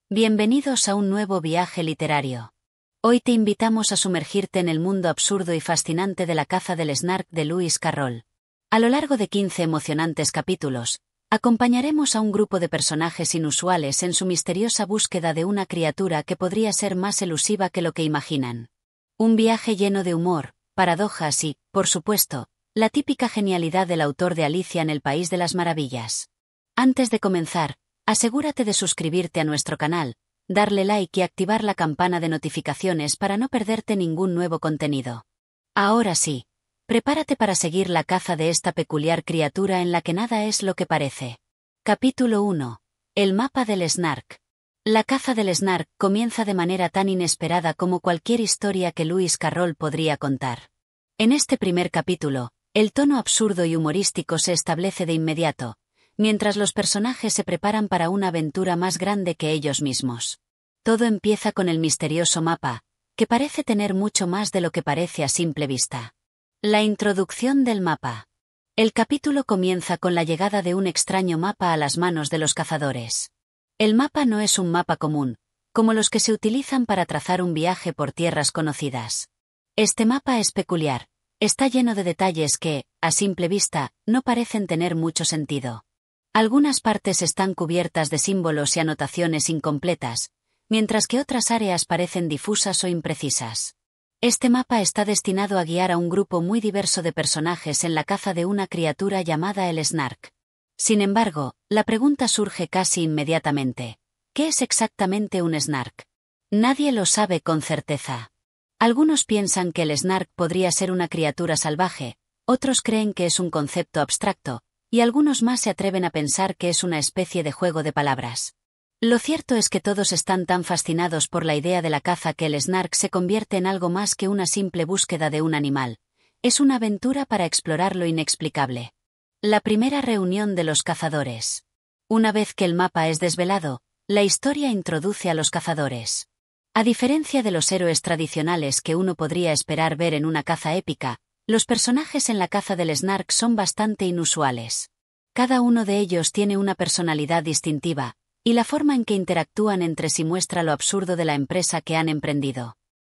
Bienvenidos a un nuevo viaje literario. Hoy te invitamos a sumergirte en el mundo absurdo y fascinante de La caza del Snark de Lewis Carroll. A lo largo de 15 emocionantes capítulos, acompañaremos a un grupo de personajes inusuales en su misteriosa búsqueda de una criatura que podría ser más elusiva que lo que imaginan. Un viaje lleno de humor, paradojas y, por supuesto, la típica genialidad del autor de Alicia en el País de las Maravillas. Antes de comenzar, asegúrate de suscribirte a nuestro canal, darle like y activar la campana de notificaciones para no perderte ningún nuevo contenido. Ahora sí, prepárate para seguir la caza de esta peculiar criatura en la que nada es lo que parece. Capítulo 1. El mapa del Snark. La caza del Snark comienza de manera tan inesperada como cualquier historia que Lewis Carroll podría contar. En este primer capítulo, el tono absurdo y humorístico se establece de inmediato, mientras los personajes se preparan para una aventura más grande que ellos mismos. Todo empieza con el misterioso mapa, que parece tener mucho más de lo que parece a simple vista. La introducción del mapa. El capítulo comienza con la llegada de un extraño mapa a las manos de los cazadores. El mapa no es un mapa común, como los que se utilizan para trazar un viaje por tierras conocidas. Este mapa es peculiar, está lleno de detalles que, a simple vista, no parecen tener mucho sentido. Algunas partes están cubiertas de símbolos y anotaciones incompletas, mientras que otras áreas parecen difusas o imprecisas. Este mapa está destinado a guiar a un grupo muy diverso de personajes en la caza de una criatura llamada el Snark. Sin embargo, la pregunta surge casi inmediatamente: ¿qué es exactamente un Snark? Nadie lo sabe con certeza. Algunos piensan que el Snark podría ser una criatura salvaje, otros creen que es un concepto abstracto, y algunos más se atreven a pensar que es una especie de juego de palabras. Lo cierto es que todos están tan fascinados por la idea de la caza que el Snark se convierte en algo más que una simple búsqueda de un animal. Es una aventura para explorar lo inexplicable. La primera reunión de los cazadores. Una vez que el mapa es desvelado, la historia introduce a los cazadores. A diferencia de los héroes tradicionales que uno podría esperar ver en una caza épica, los personajes en la caza del Snark son bastante inusuales. Cada uno de ellos tiene una personalidad distintiva, y la forma en que interactúan entre sí muestra lo absurdo de la empresa que han emprendido.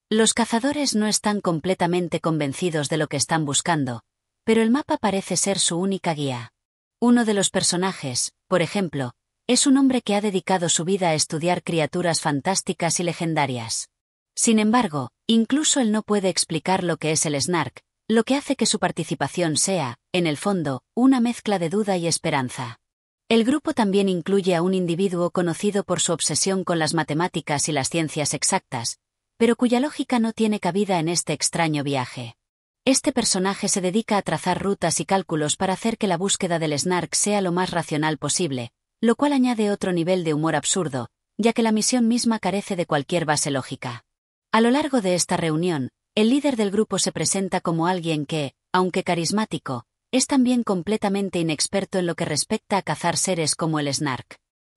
Los cazadores no están completamente convencidos de lo que están buscando, pero el mapa parece ser su única guía. Uno de los personajes, por ejemplo, es un hombre que ha dedicado su vida a estudiar criaturas fantásticas y legendarias. Sin embargo, incluso él no puede explicar lo que es el Snark, lo que hace que su participación sea, en el fondo, una mezcla de duda y esperanza. El grupo también incluye a un individuo conocido por su obsesión con las matemáticas y las ciencias exactas, pero cuya lógica no tiene cabida en este extraño viaje. Este personaje se dedica a trazar rutas y cálculos para hacer que la búsqueda del Snark sea lo más racional posible, lo cual añade otro nivel de humor absurdo, ya que la misión misma carece de cualquier base lógica. A lo largo de esta reunión, el líder del grupo se presenta como alguien que, aunque carismático, es también completamente inexperto en lo que respecta a cazar seres como el Snark.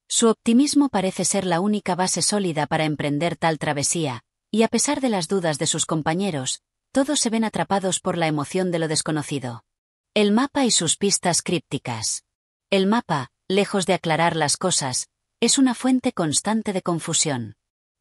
Su optimismo parece ser la única base sólida para emprender tal travesía, y a pesar de las dudas de sus compañeros, todos se ven atrapados por la emoción de lo desconocido. El mapa y sus pistas crípticas. El mapa, lejos de aclarar las cosas, es una fuente constante de confusión.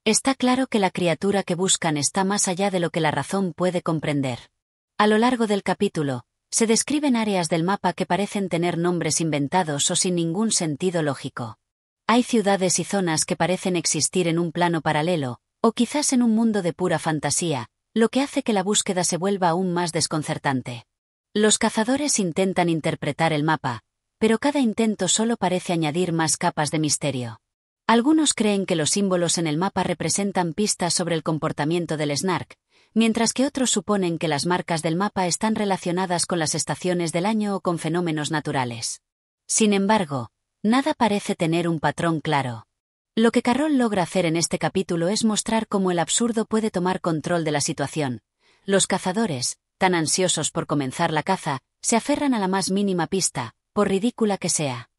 Está claro que la criatura que buscan está más allá de lo que la razón puede comprender. A lo largo del capítulo, se describen áreas del mapa que parecen tener nombres inventados o sin ningún sentido lógico. Hay ciudades y zonas que parecen existir en un plano paralelo, o quizás en un mundo de pura fantasía, lo que hace que la búsqueda se vuelva aún más desconcertante. Los cazadores intentan interpretar el mapa, pero cada intento solo parece añadir más capas de misterio. Algunos creen que los símbolos en el mapa representan pistas sobre el comportamiento del Snark, mientras que otros suponen que las marcas del mapa están relacionadas con las estaciones del año o con fenómenos naturales. Sin embargo, nada parece tener un patrón claro. Lo que Carroll logra hacer en este capítulo es mostrar cómo el absurdo puede tomar control de la situación. Los cazadores, tan ansiosos por comenzar la caza, se aferran a la más mínima pista, por ridícula que sea.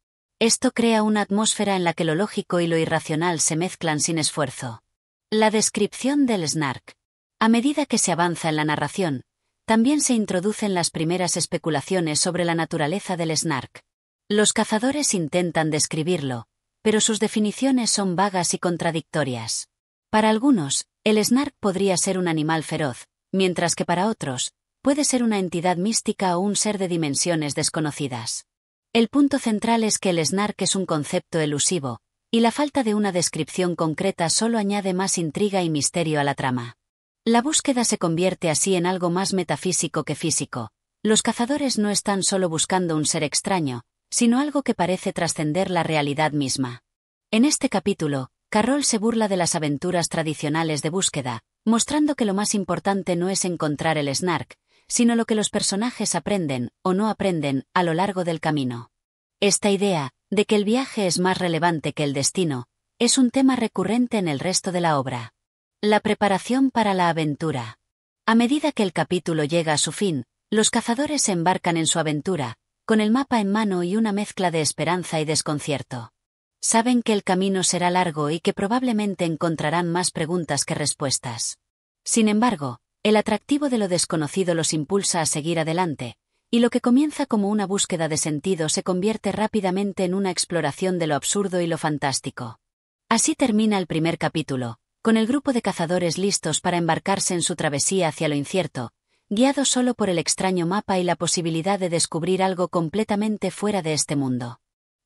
Esto crea una atmósfera en la que lo lógico y lo irracional se mezclan sin esfuerzo. La descripción del Snark. A medida que se avanza en la narración, también se introducen las primeras especulaciones sobre la naturaleza del Snark. Los cazadores intentan describirlo, pero sus definiciones son vagas y contradictorias. Para algunos, el Snark podría ser un animal feroz, mientras que para otros, puede ser una entidad mística o un ser de dimensiones desconocidas. El punto central es que el Snark es un concepto elusivo, y la falta de una descripción concreta solo añade más intriga y misterio a la trama. La búsqueda se convierte así en algo más metafísico que físico. Los cazadores no están solo buscando un ser extraño, sino algo que parece trascender la realidad misma. En este capítulo, Carroll se burla de las aventuras tradicionales de búsqueda, mostrando que lo más importante no es encontrar el Snark, sino lo que los personajes aprenden, o no aprenden, a lo largo del camino. Esta idea, de que el viaje es más relevante que el destino, es un tema recurrente en el resto de la obra. La preparación para la aventura. A medida que el capítulo llega a su fin, los cazadores se embarcan en su aventura, con el mapa en mano y una mezcla de esperanza y desconcierto. Saben que el camino será largo y que probablemente encontrarán más preguntas que respuestas. Sin embargo, el atractivo de lo desconocido los impulsa a seguir adelante, y lo que comienza como una búsqueda de sentido se convierte rápidamente en una exploración de lo absurdo y lo fantástico. Así termina el primer capítulo, con el grupo de cazadores listos para embarcarse en su travesía hacia lo incierto, guiados solo por el extraño mapa y la posibilidad de descubrir algo completamente fuera de este mundo.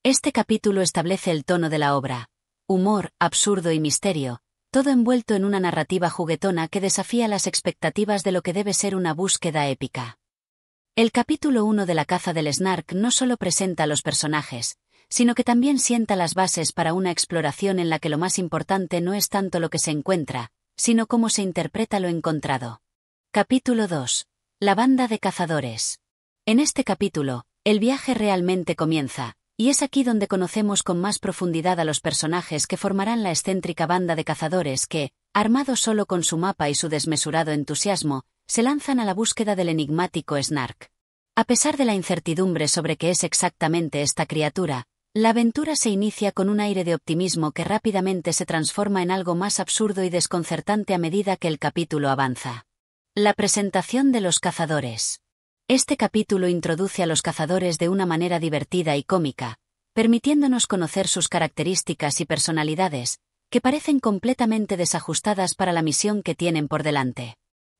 Este capítulo establece el tono de la obra: humor, absurdo y misterio, todo envuelto en una narrativa juguetona que desafía las expectativas de lo que debe ser una búsqueda épica. El capítulo 1 de La caza del Snark no solo presenta a los personajes, sino que también sienta las bases para una exploración en la que lo más importante no es tanto lo que se encuentra, sino cómo se interpreta lo encontrado. Capítulo 2. La banda de cazadores. En este capítulo, el viaje realmente comienza, y es aquí donde conocemos con más profundidad a los personajes que formarán la excéntrica banda de cazadores que, armados solo con su mapa y su desmesurado entusiasmo, se lanzan a la búsqueda del enigmático Snark. A pesar de la incertidumbre sobre qué es exactamente esta criatura, la aventura se inicia con un aire de optimismo que rápidamente se transforma en algo más absurdo y desconcertante a medida que el capítulo avanza. La presentación de los cazadores. Este capítulo introduce a los cazadores de una manera divertida y cómica, permitiéndonos conocer sus características y personalidades, que parecen completamente desajustadas para la misión que tienen por delante.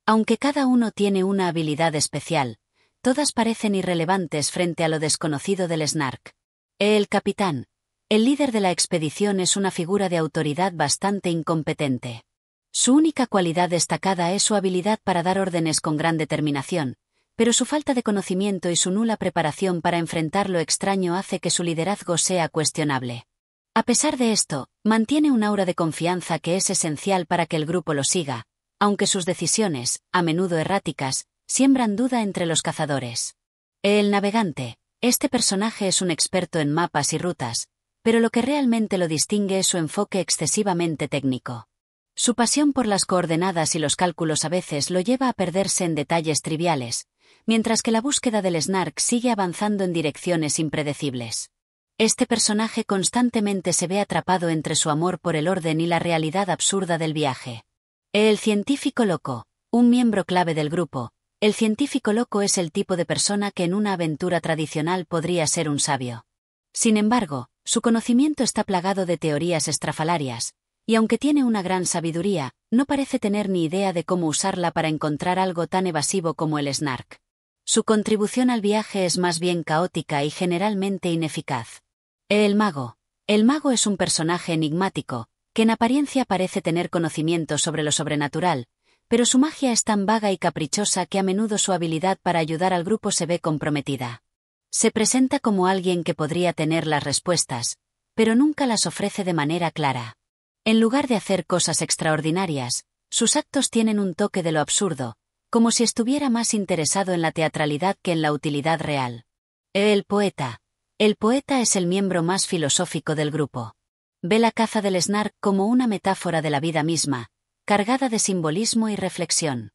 Aunque cada uno tiene una habilidad especial, todas parecen irrelevantes frente a lo desconocido del Snark. El capitán, el líder de la expedición, es una figura de autoridad bastante incompetente. Su única cualidad destacada es su habilidad para dar órdenes con gran determinación, pero su falta de conocimiento y su nula preparación para enfrentar lo extraño hace que su liderazgo sea cuestionable. A pesar de esto, mantiene un aura de confianza que es esencial para que el grupo lo siga, aunque sus decisiones, a menudo erráticas, siembran duda entre los cazadores. El navegante. Este personaje es un experto en mapas y rutas, pero lo que realmente lo distingue es su enfoque excesivamente técnico. Su pasión por las coordenadas y los cálculos a veces lo lleva a perderse en detalles triviales, mientras que la búsqueda del Snark sigue avanzando en direcciones impredecibles. Este personaje constantemente se ve atrapado entre su amor por el orden y la realidad absurda del viaje. El científico loco, un miembro clave del grupo. El científico loco es el tipo de persona que en una aventura tradicional podría ser un sabio. Sin embargo, su conocimiento está plagado de teorías estrafalarias, y aunque tiene una gran sabiduría, no parece tener ni idea de cómo usarla para encontrar algo tan evasivo como el Snark. Su contribución al viaje es más bien caótica y generalmente ineficaz. El mago. El mago es un personaje enigmático, que en apariencia parece tener conocimiento sobre lo sobrenatural, pero su magia es tan vaga y caprichosa que a menudo su habilidad para ayudar al grupo se ve comprometida. Se presenta como alguien que podría tener las respuestas, pero nunca las ofrece de manera clara. En lugar de hacer cosas extraordinarias, sus actos tienen un toque de lo absurdo, como si estuviera más interesado en la teatralidad que en la utilidad real. El poeta. El poeta es el miembro más filosófico del grupo. Ve la caza del Snark como una metáfora de la vida misma, cargada de simbolismo y reflexión.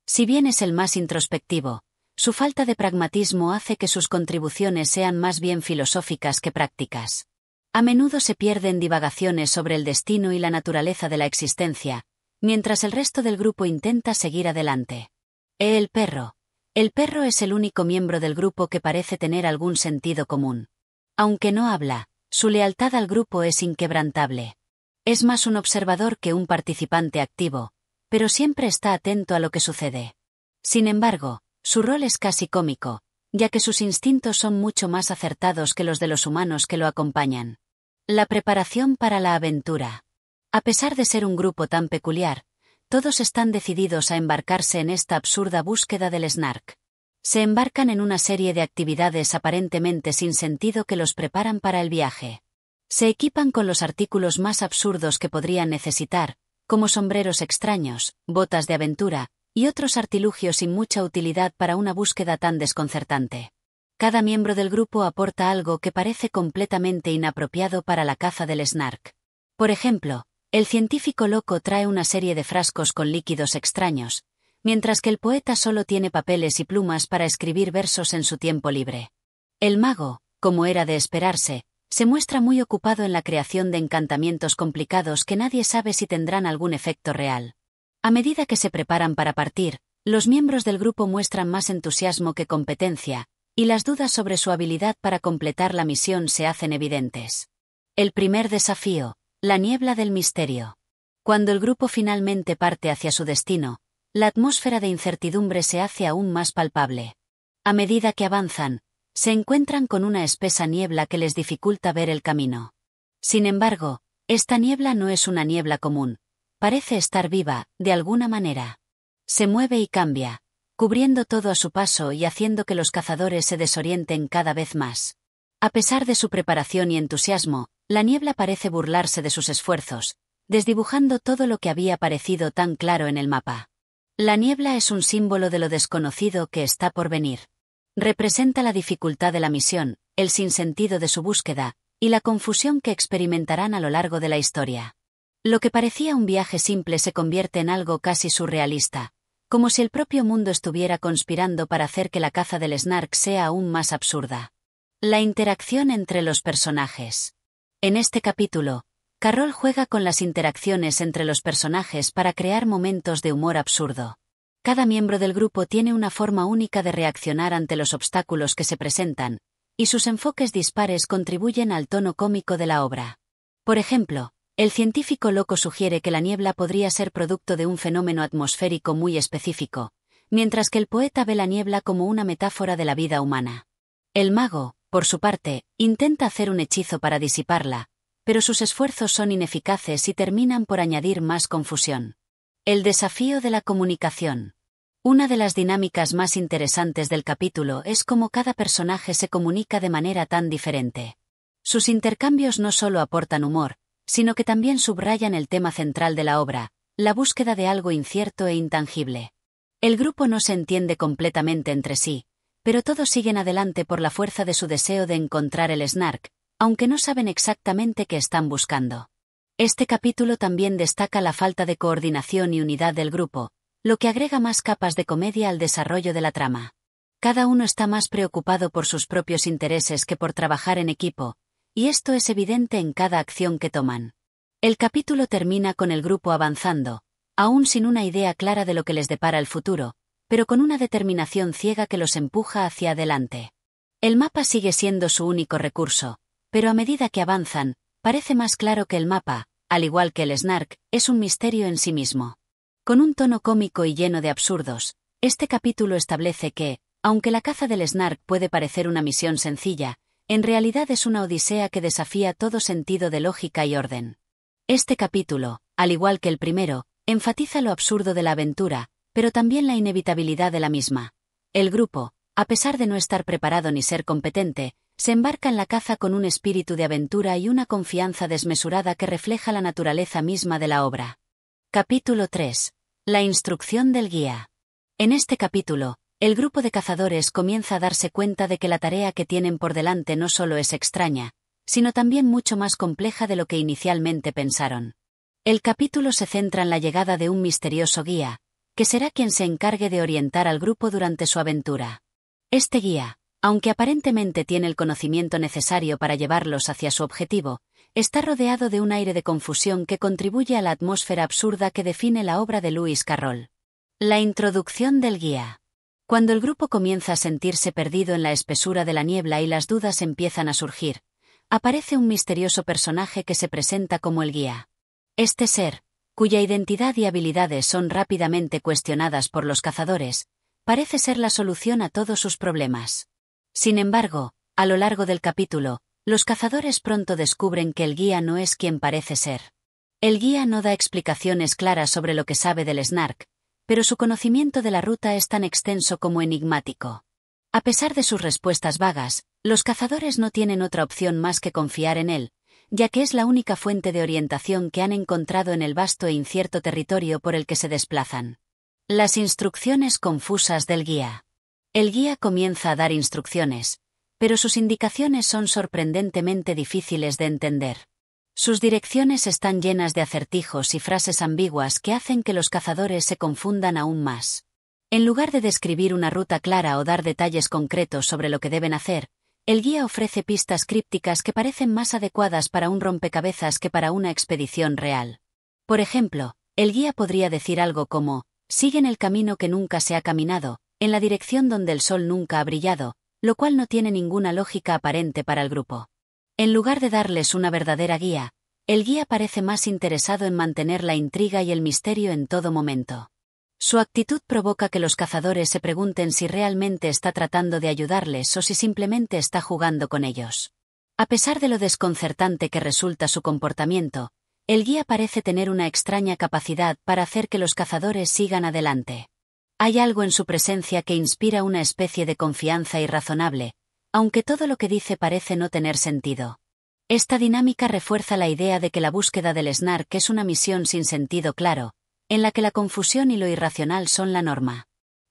Si bien es el más introspectivo, su falta de pragmatismo hace que sus contribuciones sean más bien filosóficas que prácticas. A menudo se pierde en divagaciones sobre el destino y la naturaleza de la existencia, mientras el resto del grupo intenta seguir adelante. El perro. El perro es el único miembro del grupo que parece tener algún sentido común. Aunque no habla, su lealtad al grupo es inquebrantable. Es más un observador que un participante activo, pero siempre está atento a lo que sucede. Sin embargo, su rol es casi cómico, ya que sus instintos son mucho más acertados que los de los humanos que lo acompañan. La preparación para la aventura. A pesar de ser un grupo tan peculiar, todos están decididos a embarcarse en esta absurda búsqueda del Snark. Se embarcan en una serie de actividades aparentemente sin sentido que los preparan para el viaje. Se equipan con los artículos más absurdos que podrían necesitar, como sombreros extraños, botas de aventura, y otros artilugios sin mucha utilidad para una búsqueda tan desconcertante. Cada miembro del grupo aporta algo que parece completamente inapropiado para la caza del Snark. Por ejemplo, el científico loco trae una serie de frascos con líquidos extraños, mientras que el poeta solo tiene papeles y plumas para escribir versos en su tiempo libre. El mago, como era de esperarse, se muestra muy ocupado en la creación de encantamientos complicados que nadie sabe si tendrán algún efecto real. A medida que se preparan para partir, los miembros del grupo muestran más entusiasmo que competencia, y las dudas sobre su habilidad para completar la misión se hacen evidentes. El primer desafío, la niebla del misterio. Cuando el grupo finalmente parte hacia su destino, la atmósfera de incertidumbre se hace aún más palpable. A medida que avanzan, se encuentran con una espesa niebla que les dificulta ver el camino. Sin embargo, esta niebla no es una niebla común. Parece estar viva, de alguna manera. Se mueve y cambia, cubriendo todo a su paso y haciendo que los cazadores se desorienten cada vez más. A pesar de su preparación y entusiasmo, la niebla parece burlarse de sus esfuerzos, desdibujando todo lo que había parecido tan claro en el mapa. La niebla es un símbolo de lo desconocido que está por venir. Representa la dificultad de la misión, el sinsentido de su búsqueda, y la confusión que experimentarán a lo largo de la historia. Lo que parecía un viaje simple se convierte en algo casi surrealista, como si el propio mundo estuviera conspirando para hacer que la caza del Snark sea aún más absurda. La interacción entre los personajes. En este capítulo, Carroll juega con las interacciones entre los personajes para crear momentos de humor absurdo. Cada miembro del grupo tiene una forma única de reaccionar ante los obstáculos que se presentan, y sus enfoques dispares contribuyen al tono cómico de la obra. Por ejemplo, el científico loco sugiere que la niebla podría ser producto de un fenómeno atmosférico muy específico, mientras que el poeta ve la niebla como una metáfora de la vida humana. El mago, por su parte, intenta hacer un hechizo para disiparla, pero sus esfuerzos son ineficaces y terminan por añadir más confusión. El desafío de la comunicación. Una de las dinámicas más interesantes del capítulo es cómo cada personaje se comunica de manera tan diferente. Sus intercambios no solo aportan humor, sino que también subrayan el tema central de la obra, la búsqueda de algo incierto e intangible. El grupo no se entiende completamente entre sí, pero todos siguen adelante por la fuerza de su deseo de encontrar el Snark, aunque no saben exactamente qué están buscando. Este capítulo también destaca la falta de coordinación y unidad del grupo, lo que agrega más capas de comedia al desarrollo de la trama. Cada uno está más preocupado por sus propios intereses que por trabajar en equipo, y esto es evidente en cada acción que toman. El capítulo termina con el grupo avanzando, aún sin una idea clara de lo que les depara el futuro, pero con una determinación ciega que los empuja hacia adelante. El mapa sigue siendo su único recurso, pero a medida que avanzan, parece más claro que el mapa, al igual que el Snark, es un misterio en sí mismo. Con un tono cómico y lleno de absurdos, este capítulo establece que, aunque la caza del Snark puede parecer una misión sencilla, en realidad es una odisea que desafía todo sentido de lógica y orden. Este capítulo, al igual que el primero, enfatiza lo absurdo de la aventura, pero también la inevitabilidad de la misma. El grupo, a pesar de no estar preparado ni ser competente, se embarca en la caza con un espíritu de aventura y una confianza desmesurada que refleja la naturaleza misma de la obra. Capítulo 3. La instrucción del guía. En este capítulo, el grupo de cazadores comienza a darse cuenta de que la tarea que tienen por delante no solo es extraña, sino también mucho más compleja de lo que inicialmente pensaron. El capítulo se centra en la llegada de un misterioso guía, que será quien se encargue de orientar al grupo durante su aventura. Este guía, aunque aparentemente tiene el conocimiento necesario para llevarlos hacia su objetivo, está rodeado de un aire de confusión que contribuye a la atmósfera absurda que define la obra de Lewis Carroll. La introducción del guía. Cuando el grupo comienza a sentirse perdido en la espesura de la niebla y las dudas empiezan a surgir, aparece un misterioso personaje que se presenta como el guía. Este ser, cuya identidad y habilidades son rápidamente cuestionadas por los cazadores, parece ser la solución a todos sus problemas. Sin embargo, a lo largo del capítulo, los cazadores pronto descubren que el guía no es quien parece ser. El guía no da explicaciones claras sobre lo que sabe del Snark, pero su conocimiento de la ruta es tan extenso como enigmático. A pesar de sus respuestas vagas, los cazadores no tienen otra opción más que confiar en él, ya que es la única fuente de orientación que han encontrado en el vasto e incierto territorio por el que se desplazan. Las instrucciones confusas del guía. El guía comienza a dar instrucciones, pero sus indicaciones son sorprendentemente difíciles de entender. Sus direcciones están llenas de acertijos y frases ambiguas que hacen que los cazadores se confundan aún más. En lugar de describir una ruta clara o dar detalles concretos sobre lo que deben hacer, el guía ofrece pistas crípticas que parecen más adecuadas para un rompecabezas que para una expedición real. Por ejemplo, el guía podría decir algo como: siguen el camino que nunca se ha caminado, en la dirección donde el sol nunca ha brillado, lo cual no tiene ninguna lógica aparente para el grupo. En lugar de darles una verdadera guía, el guía parece más interesado en mantener la intriga y el misterio en todo momento. Su actitud provoca que los cazadores se pregunten si realmente está tratando de ayudarles o si simplemente está jugando con ellos. A pesar de lo desconcertante que resulta su comportamiento, el guía parece tener una extraña capacidad para hacer que los cazadores sigan adelante. Hay algo en su presencia que inspira una especie de confianza irrazonable, aunque todo lo que dice parece no tener sentido. Esta dinámica refuerza la idea de que la búsqueda del Snark es una misión sin sentido claro, en la que la confusión y lo irracional son la norma.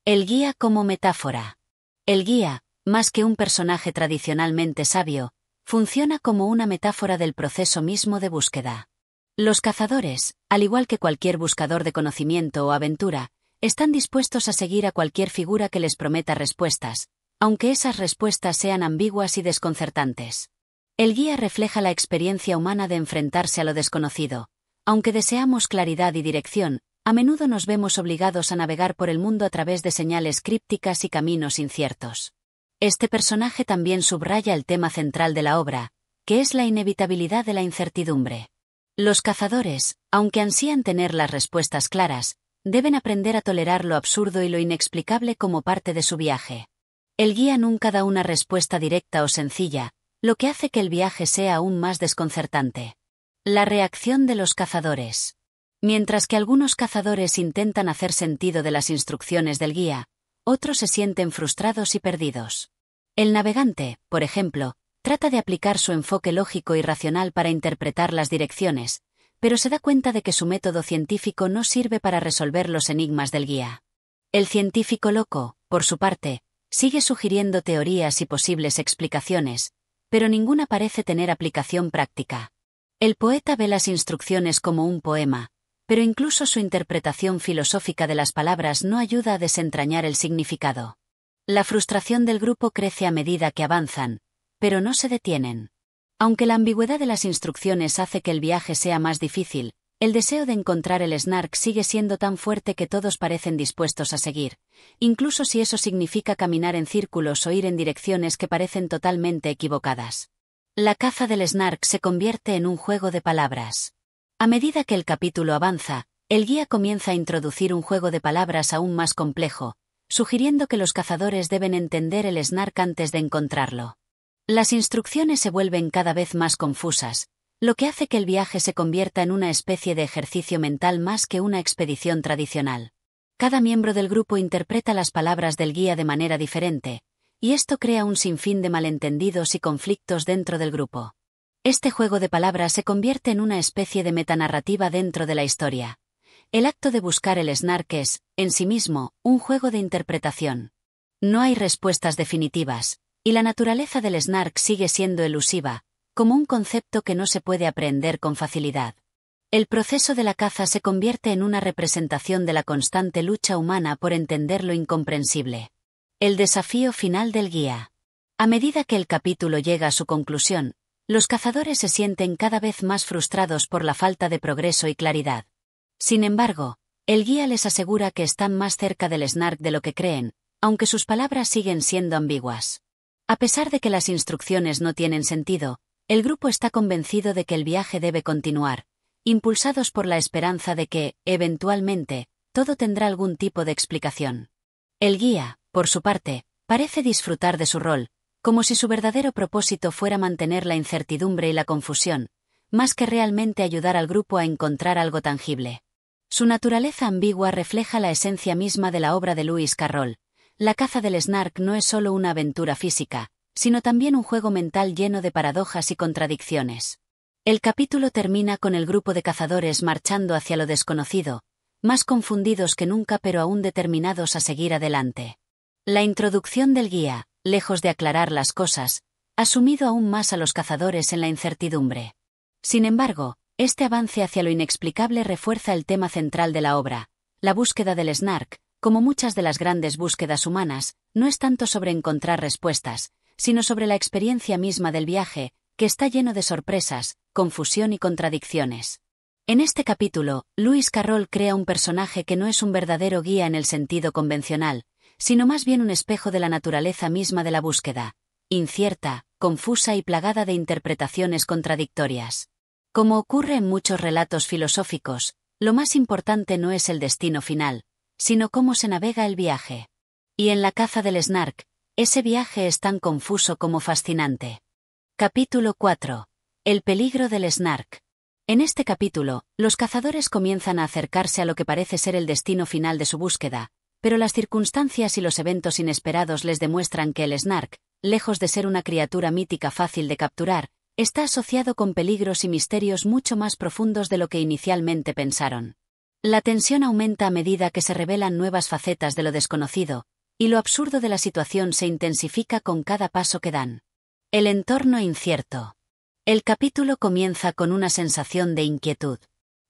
El guía como metáfora. El guía, más que un personaje tradicionalmente sabio, funciona como una metáfora del proceso mismo de búsqueda. Los cazadores, al igual que cualquier buscador de conocimiento o aventura, están dispuestos a seguir a cualquier figura que les prometa respuestas, aunque esas respuestas sean ambiguas y desconcertantes. El guía refleja la experiencia humana de enfrentarse a lo desconocido. Aunque deseamos claridad y dirección, a menudo nos vemos obligados a navegar por el mundo a través de señales crípticas y caminos inciertos. Este personaje también subraya el tema central de la obra, que es la inevitabilidad de la incertidumbre. Los cazadores, aunque ansían tener las respuestas claras, deben aprender a tolerar lo absurdo y lo inexplicable como parte de su viaje. El guía nunca da una respuesta directa o sencilla, lo que hace que el viaje sea aún más desconcertante. La reacción de los cazadores. Mientras que algunos cazadores intentan hacer sentido de las instrucciones del guía, otros se sienten frustrados y perdidos. El navegante, por ejemplo, trata de aplicar su enfoque lógico y racional para interpretar las direcciones, pero se da cuenta de que su método científico no sirve para resolver los enigmas del guía. El científico loco, por su parte, sigue sugiriendo teorías y posibles explicaciones, pero ninguna parece tener aplicación práctica. El poeta ve las instrucciones como un poema, pero incluso su interpretación filosófica de las palabras no ayuda a desentrañar el significado. La frustración del grupo crece a medida que avanzan, pero no se detienen. Aunque la ambigüedad de las instrucciones hace que el viaje sea más difícil, el deseo de encontrar el Snark sigue siendo tan fuerte que todos parecen dispuestos a seguir, incluso si eso significa caminar en círculos o ir en direcciones que parecen totalmente equivocadas. La caza del Snark se convierte en un juego de palabras. A medida que el capítulo avanza, el guía comienza a introducir un juego de palabras aún más complejo, sugiriendo que los cazadores deben entender el Snark antes de encontrarlo. Las instrucciones se vuelven cada vez más confusas, lo que hace que el viaje se convierta en una especie de ejercicio mental más que una expedición tradicional. Cada miembro del grupo interpreta las palabras del guía de manera diferente, y esto crea un sinfín de malentendidos y conflictos dentro del grupo. Este juego de palabras se convierte en una especie de metanarrativa dentro de la historia. El acto de buscar el Snark es, en sí mismo, un juego de interpretación. No hay respuestas definitivas, y la naturaleza del Snark sigue siendo elusiva, como un concepto que no se puede aprender con facilidad. El proceso de la caza se convierte en una representación de la constante lucha humana por entender lo incomprensible. El desafío final del guía. A medida que el capítulo llega a su conclusión, los cazadores se sienten cada vez más frustrados por la falta de progreso y claridad. Sin embargo, el guía les asegura que están más cerca del Snark de lo que creen, aunque sus palabras siguen siendo ambiguas. A pesar de que las instrucciones no tienen sentido, El grupo está convencido de que el viaje debe continuar, impulsados por la esperanza de que, eventualmente, todo tendrá algún tipo de explicación. El guía, por su parte, parece disfrutar de su rol, como si su verdadero propósito fuera mantener la incertidumbre y la confusión, más que realmente ayudar al grupo a encontrar algo tangible. Su naturaleza ambigua refleja la esencia misma de la obra de Lewis Carroll. La caza del Snark no es solo una aventura física, sino también un juego mental lleno de paradojas y contradicciones. El capítulo termina con el grupo de cazadores marchando hacia lo desconocido, más confundidos que nunca pero aún determinados a seguir adelante. La introducción del guía, lejos de aclarar las cosas, ha sumido aún más a los cazadores en la incertidumbre. Sin embargo, este avance hacia lo inexplicable refuerza el tema central de la obra. La búsqueda del Snark, como muchas de las grandes búsquedas humanas, no es tanto sobre encontrar respuestas, sino sobre la experiencia misma del viaje, que está lleno de sorpresas, confusión y contradicciones. En este capítulo, Lewis Carroll crea un personaje que no es un verdadero guía en el sentido convencional, sino más bien un espejo de la naturaleza misma de la búsqueda, incierta, confusa y plagada de interpretaciones contradictorias. Como ocurre en muchos relatos filosóficos, lo más importante no es el destino final, sino cómo se navega el viaje. Y en la caza del Snark, ese viaje es tan confuso como fascinante. Capítulo 4. El peligro del Snark. En este capítulo, los cazadores comienzan a acercarse a lo que parece ser el destino final de su búsqueda, pero las circunstancias y los eventos inesperados les demuestran que el Snark, lejos de ser una criatura mítica fácil de capturar, está asociado con peligros y misterios mucho más profundos de lo que inicialmente pensaron. La tensión aumenta a medida que se revelan nuevas facetas de lo desconocido, y lo absurdo de la situación se intensifica con cada paso que dan. El entorno incierto. El capítulo comienza con una sensación de inquietud.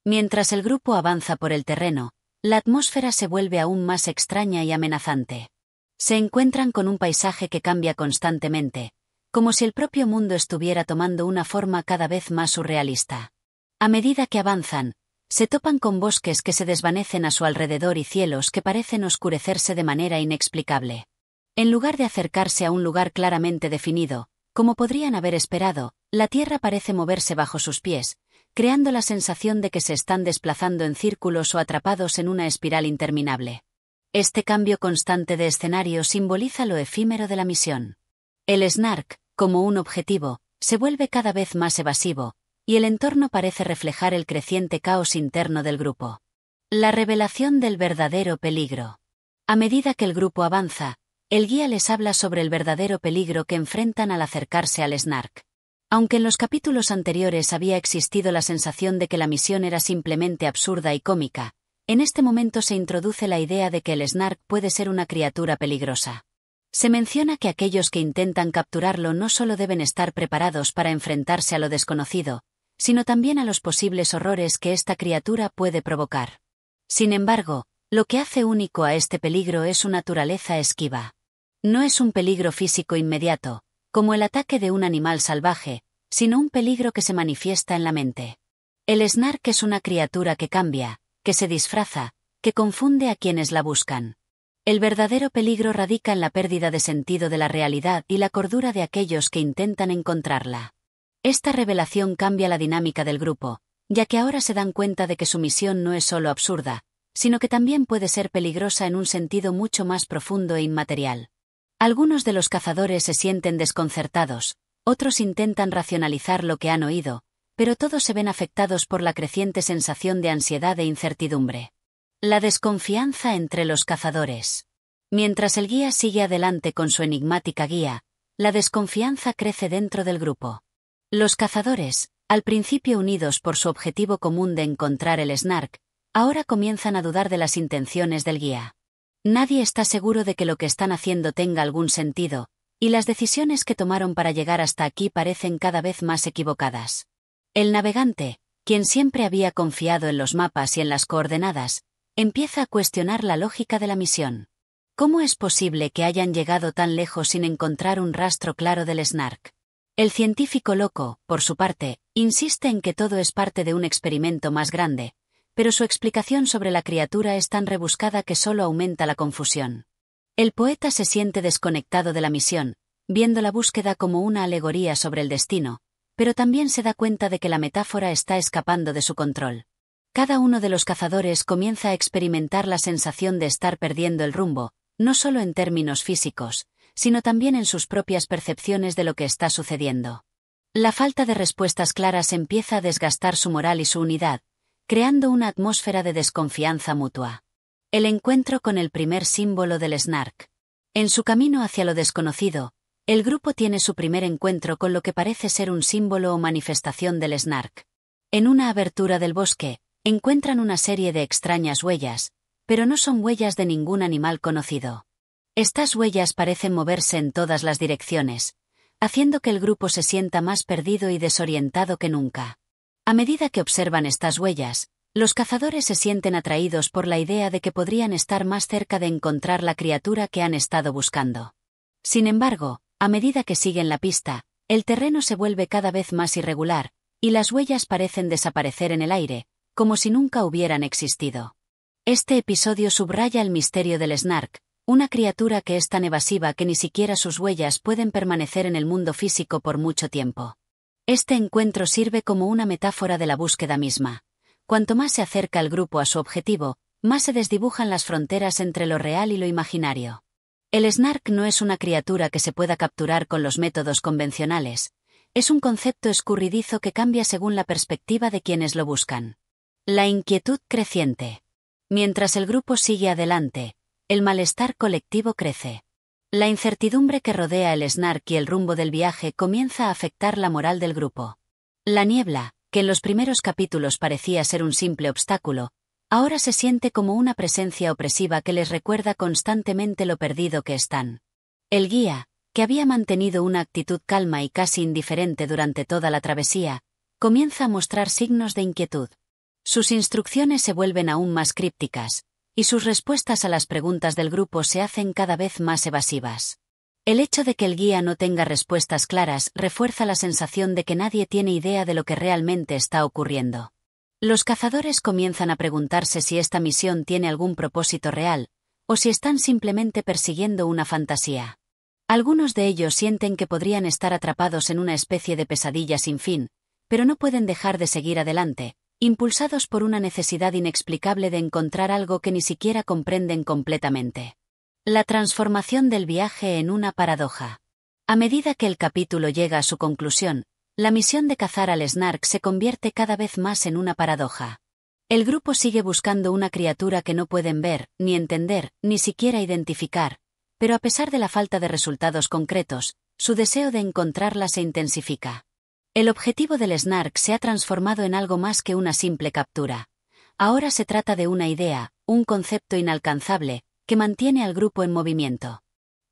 Mientras el grupo avanza por el terreno, la atmósfera se vuelve aún más extraña y amenazante. Se encuentran con un paisaje que cambia constantemente, como si el propio mundo estuviera tomando una forma cada vez más surrealista. A medida que avanzan, se topan con bosques que se desvanecen a su alrededor y cielos que parecen oscurecerse de manera inexplicable. En lugar de acercarse a un lugar claramente definido, como podrían haber esperado, la tierra parece moverse bajo sus pies, creando la sensación de que se están desplazando en círculos o atrapados en una espiral interminable. Este cambio constante de escenario simboliza lo efímero de la misión. El Snark, como un objetivo, se vuelve cada vez más evasivo, y el entorno parece reflejar el creciente caos interno del grupo. La revelación del verdadero peligro. A medida que el grupo avanza, el guía les habla sobre el verdadero peligro que enfrentan al acercarse al Snark. Aunque en los capítulos anteriores había existido la sensación de que la misión era simplemente absurda y cómica, en este momento se introduce la idea de que el Snark puede ser una criatura peligrosa. Se menciona que aquellos que intentan capturarlo no solo deben estar preparados para enfrentarse a lo desconocido, sino también a los posibles horrores que esta criatura puede provocar. Sin embargo, lo que hace único a este peligro es su naturaleza esquiva. No es un peligro físico inmediato, como el ataque de un animal salvaje, sino un peligro que se manifiesta en la mente. El Snark es una criatura que cambia, que se disfraza, que confunde a quienes la buscan. El verdadero peligro radica en la pérdida de sentido de la realidad y la cordura de aquellos que intentan encontrarla. Esta revelación cambia la dinámica del grupo, ya que ahora se dan cuenta de que su misión no es solo absurda, sino que también puede ser peligrosa en un sentido mucho más profundo e inmaterial. Algunos de los cazadores se sienten desconcertados, otros intentan racionalizar lo que han oído, pero todos se ven afectados por la creciente sensación de ansiedad e incertidumbre. La desconfianza entre los cazadores. Mientras el guía sigue adelante con su enigmática guía, la desconfianza crece dentro del grupo. Los cazadores, al principio unidos por su objetivo común de encontrar el Snark, ahora comienzan a dudar de las intenciones del guía. Nadie está seguro de que lo que están haciendo tenga algún sentido, y las decisiones que tomaron para llegar hasta aquí parecen cada vez más equivocadas. El navegante, quien siempre había confiado en los mapas y en las coordenadas, empieza a cuestionar la lógica de la misión. ¿Cómo es posible que hayan llegado tan lejos sin encontrar un rastro claro del Snark? El científico loco, por su parte, insiste en que todo es parte de un experimento más grande, pero su explicación sobre la criatura es tan rebuscada que solo aumenta la confusión. El poeta se siente desconectado de la misión, viendo la búsqueda como una alegoría sobre el destino, pero también se da cuenta de que la metáfora está escapando de su control. Cada uno de los cazadores comienza a experimentar la sensación de estar perdiendo el rumbo, no solo en términos físicos, sino también en sus propias percepciones de lo que está sucediendo. La falta de respuestas claras empieza a desgastar su moral y su unidad, creando una atmósfera de desconfianza mutua. El encuentro con el primer símbolo del Snark. En su camino hacia lo desconocido, el grupo tiene su primer encuentro con lo que parece ser un símbolo o manifestación del Snark. En una abertura del bosque, encuentran una serie de extrañas huellas, pero no son huellas de ningún animal conocido. Estas huellas parecen moverse en todas las direcciones, haciendo que el grupo se sienta más perdido y desorientado que nunca. A medida que observan estas huellas, los cazadores se sienten atraídos por la idea de que podrían estar más cerca de encontrar la criatura que han estado buscando. Sin embargo, a medida que siguen la pista, el terreno se vuelve cada vez más irregular, y las huellas parecen desaparecer en el aire, como si nunca hubieran existido. Este episodio subraya el misterio del Snark, una criatura que es tan evasiva que ni siquiera sus huellas pueden permanecer en el mundo físico por mucho tiempo. Este encuentro sirve como una metáfora de la búsqueda misma. Cuanto más se acerca el grupo a su objetivo, más se desdibujan las fronteras entre lo real y lo imaginario. El Snark no es una criatura que se pueda capturar con los métodos convencionales. Es un concepto escurridizo que cambia según la perspectiva de quienes lo buscan. La inquietud creciente. Mientras el grupo sigue adelante, el malestar colectivo crece. La incertidumbre que rodea el Snark y el rumbo del viaje comienza a afectar la moral del grupo. La niebla, que en los primeros capítulos parecía ser un simple obstáculo, ahora se siente como una presencia opresiva que les recuerda constantemente lo perdido que están. El guía, que había mantenido una actitud calma y casi indiferente durante toda la travesía, comienza a mostrar signos de inquietud. Sus instrucciones se vuelven aún más crípticas, y sus respuestas a las preguntas del grupo se hacen cada vez más evasivas. El hecho de que el guía no tenga respuestas claras refuerza la sensación de que nadie tiene idea de lo que realmente está ocurriendo. Los cazadores comienzan a preguntarse si esta misión tiene algún propósito real, o si están simplemente persiguiendo una fantasía. Algunos de ellos sienten que podrían estar atrapados en una especie de pesadilla sin fin, pero no pueden dejar de seguir adelante, impulsados por una necesidad inexplicable de encontrar algo que ni siquiera comprenden completamente. La transformación del viaje en una paradoja. A medida que el capítulo llega a su conclusión, la misión de cazar al Snark se convierte cada vez más en una paradoja. El grupo sigue buscando una criatura que no pueden ver, ni entender, ni siquiera identificar, pero a pesar de la falta de resultados concretos, su deseo de encontrarla se intensifica. El objetivo del Snark se ha transformado en algo más que una simple captura. Ahora se trata de una idea, un concepto inalcanzable, que mantiene al grupo en movimiento.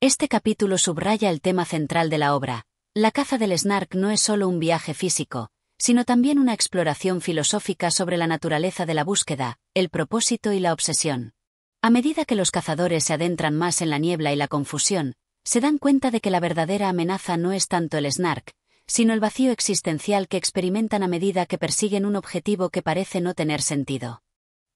Este capítulo subraya el tema central de la obra. La caza del Snark no es solo un viaje físico, sino también una exploración filosófica sobre la naturaleza de la búsqueda, el propósito y la obsesión. A medida que los cazadores se adentran más en la niebla y la confusión, se dan cuenta de que la verdadera amenaza no es tanto el Snark, sino el vacío existencial que experimentan a medida que persiguen un objetivo que parece no tener sentido.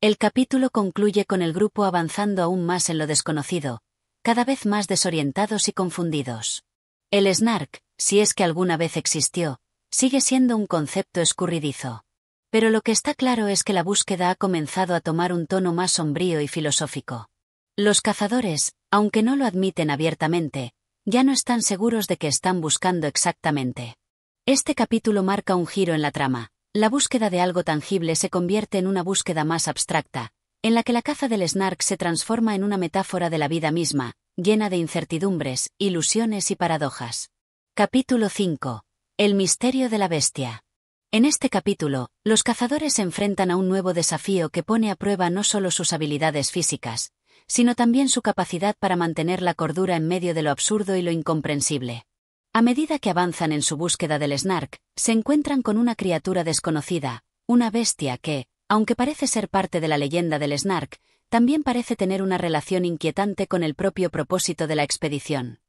El capítulo concluye con el grupo avanzando aún más en lo desconocido, cada vez más desorientados y confundidos. El Snark, si es que alguna vez existió, sigue siendo un concepto escurridizo. Pero lo que está claro es que la búsqueda ha comenzado a tomar un tono más sombrío y filosófico. Los cazadores, aunque no lo admiten abiertamente, ya no están seguros de qué están buscando exactamente. Este capítulo marca un giro en la trama. La búsqueda de algo tangible se convierte en una búsqueda más abstracta, en la que la caza del Snark se transforma en una metáfora de la vida misma, llena de incertidumbres, ilusiones y paradojas. Capítulo 5. El misterio de la bestia. En este capítulo, los cazadores se enfrentan a un nuevo desafío que pone a prueba no solo sus habilidades físicas, sino también su capacidad para mantener la cordura en medio de lo absurdo y lo incomprensible. A medida que avanzan en su búsqueda del Snark, se encuentran con una criatura desconocida, una bestia que, aunque parece ser parte de la leyenda del Snark, también parece tener una relación inquietante con el propio propósito de la expedición.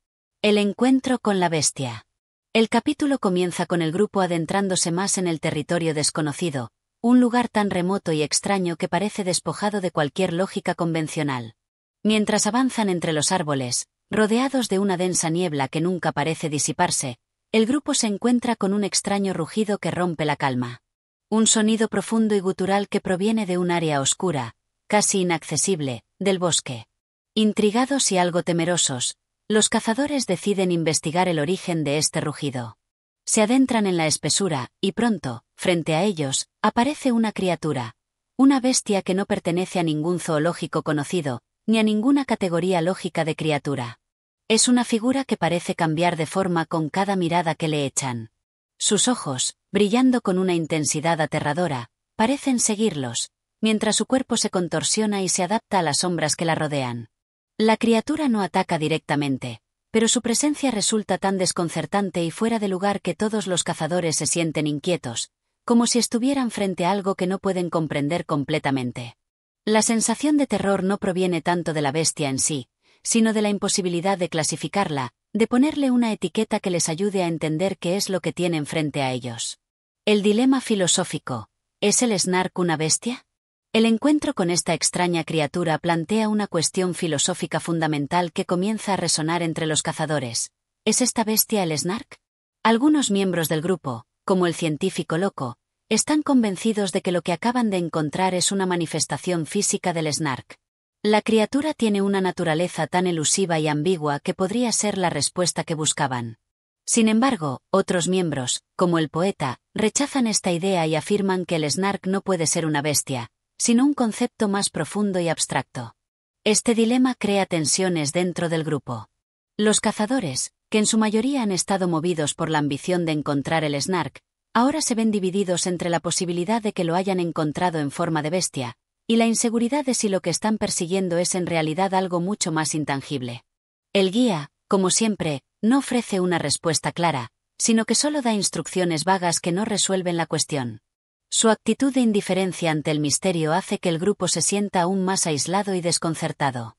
El encuentro con la bestia. El capítulo comienza con el grupo adentrándose más en el territorio desconocido, un lugar tan remoto y extraño que parece despojado de cualquier lógica convencional. Mientras avanzan entre los árboles, rodeados de una densa niebla que nunca parece disiparse, El grupo se encuentra con un extraño rugido que rompe la calma. Un sonido profundo y gutural que proviene de un área oscura, casi inaccesible, del bosque. Intrigados y algo temerosos, los cazadores deciden investigar el origen de este rugido. Se adentran en la espesura, y pronto, frente a ellos, aparece una criatura. Una bestia que no pertenece a ningún zoológico conocido, ni a ninguna categoría lógica de criatura. Es una figura que parece cambiar de forma con cada mirada que le echan. Sus ojos, brillando con una intensidad aterradora, parecen seguirlos, mientras su cuerpo se contorsiona y se adapta a las sombras que la rodean. La criatura no ataca directamente, pero su presencia resulta tan desconcertante y fuera de lugar que todos los cazadores se sienten inquietos, como si estuvieran frente a algo que no pueden comprender completamente. La sensación de terror no proviene tanto de la bestia en sí, sino de la imposibilidad de clasificarla, de ponerle una etiqueta que les ayude a entender qué es lo que tienen frente a ellos. El dilema filosófico: ¿es el Snark una bestia? El encuentro con esta extraña criatura plantea una cuestión filosófica fundamental que comienza a resonar entre los cazadores. ¿Es esta bestia el Snark? Algunos miembros del grupo, como el científico loco, están convencidos de que lo que acaban de encontrar es una manifestación física del Snark. La criatura tiene una naturaleza tan elusiva y ambigua que podría ser la respuesta que buscaban. Sin embargo, otros miembros, como el poeta, rechazan esta idea y afirman que el Snark no puede ser una bestia, sino un concepto más profundo y abstracto. Este dilema crea tensiones dentro del grupo. Los cazadores, que en su mayoría han estado movidos por la ambición de encontrar el Snark, ahora se ven divididos entre la posibilidad de que lo hayan encontrado en forma de bestia, y la inseguridad de si lo que están persiguiendo es en realidad algo mucho más intangible. El guía, como siempre, no ofrece una respuesta clara, sino que solo da instrucciones vagas que no resuelven la cuestión. Su actitud de indiferencia ante el misterio hace que el grupo se sienta aún más aislado y desconcertado.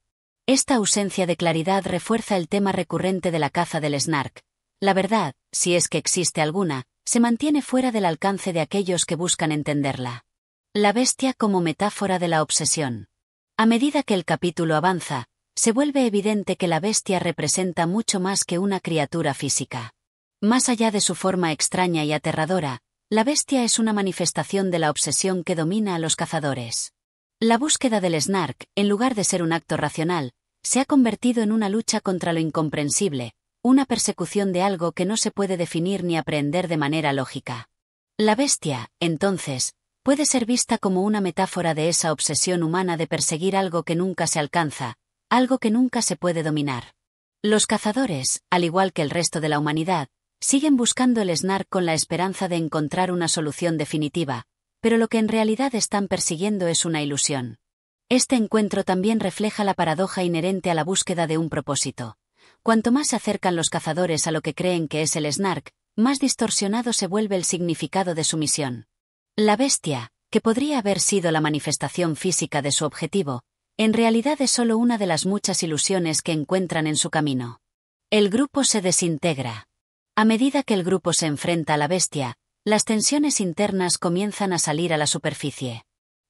Esta ausencia de claridad refuerza el tema recurrente de la caza del Snark. La verdad, si es que existe alguna, se mantiene fuera del alcance de aquellos que buscan entenderla. La bestia como metáfora de la obsesión. A medida que el capítulo avanza, se vuelve evidente que la bestia representa mucho más que una criatura física. Más allá de su forma extraña y aterradora, la bestia es una manifestación de la obsesión que domina a los cazadores. La búsqueda del Snark, en lugar de ser un acto racional, se ha convertido en una lucha contra lo incomprensible, una persecución de algo que no se puede definir ni aprehender de manera lógica. La bestia, entonces, puede ser vista como una metáfora de esa obsesión humana de perseguir algo que nunca se alcanza, algo que nunca se puede dominar. Los cazadores, al igual que el resto de la humanidad, siguen buscando el Snark con la esperanza de encontrar una solución definitiva, pero lo que en realidad están persiguiendo es una ilusión. Este encuentro también refleja la paradoja inherente a la búsqueda de un propósito. Cuanto más se acercan los cazadores a lo que creen que es el Snark, más distorsionado se vuelve el significado de su misión. La bestia, que podría haber sido la manifestación física de su objetivo, en realidad es solo una de las muchas ilusiones que encuentran en su camino. El grupo se desintegra. A medida que el grupo se enfrenta a la bestia, las tensiones internas comienzan a salir a la superficie.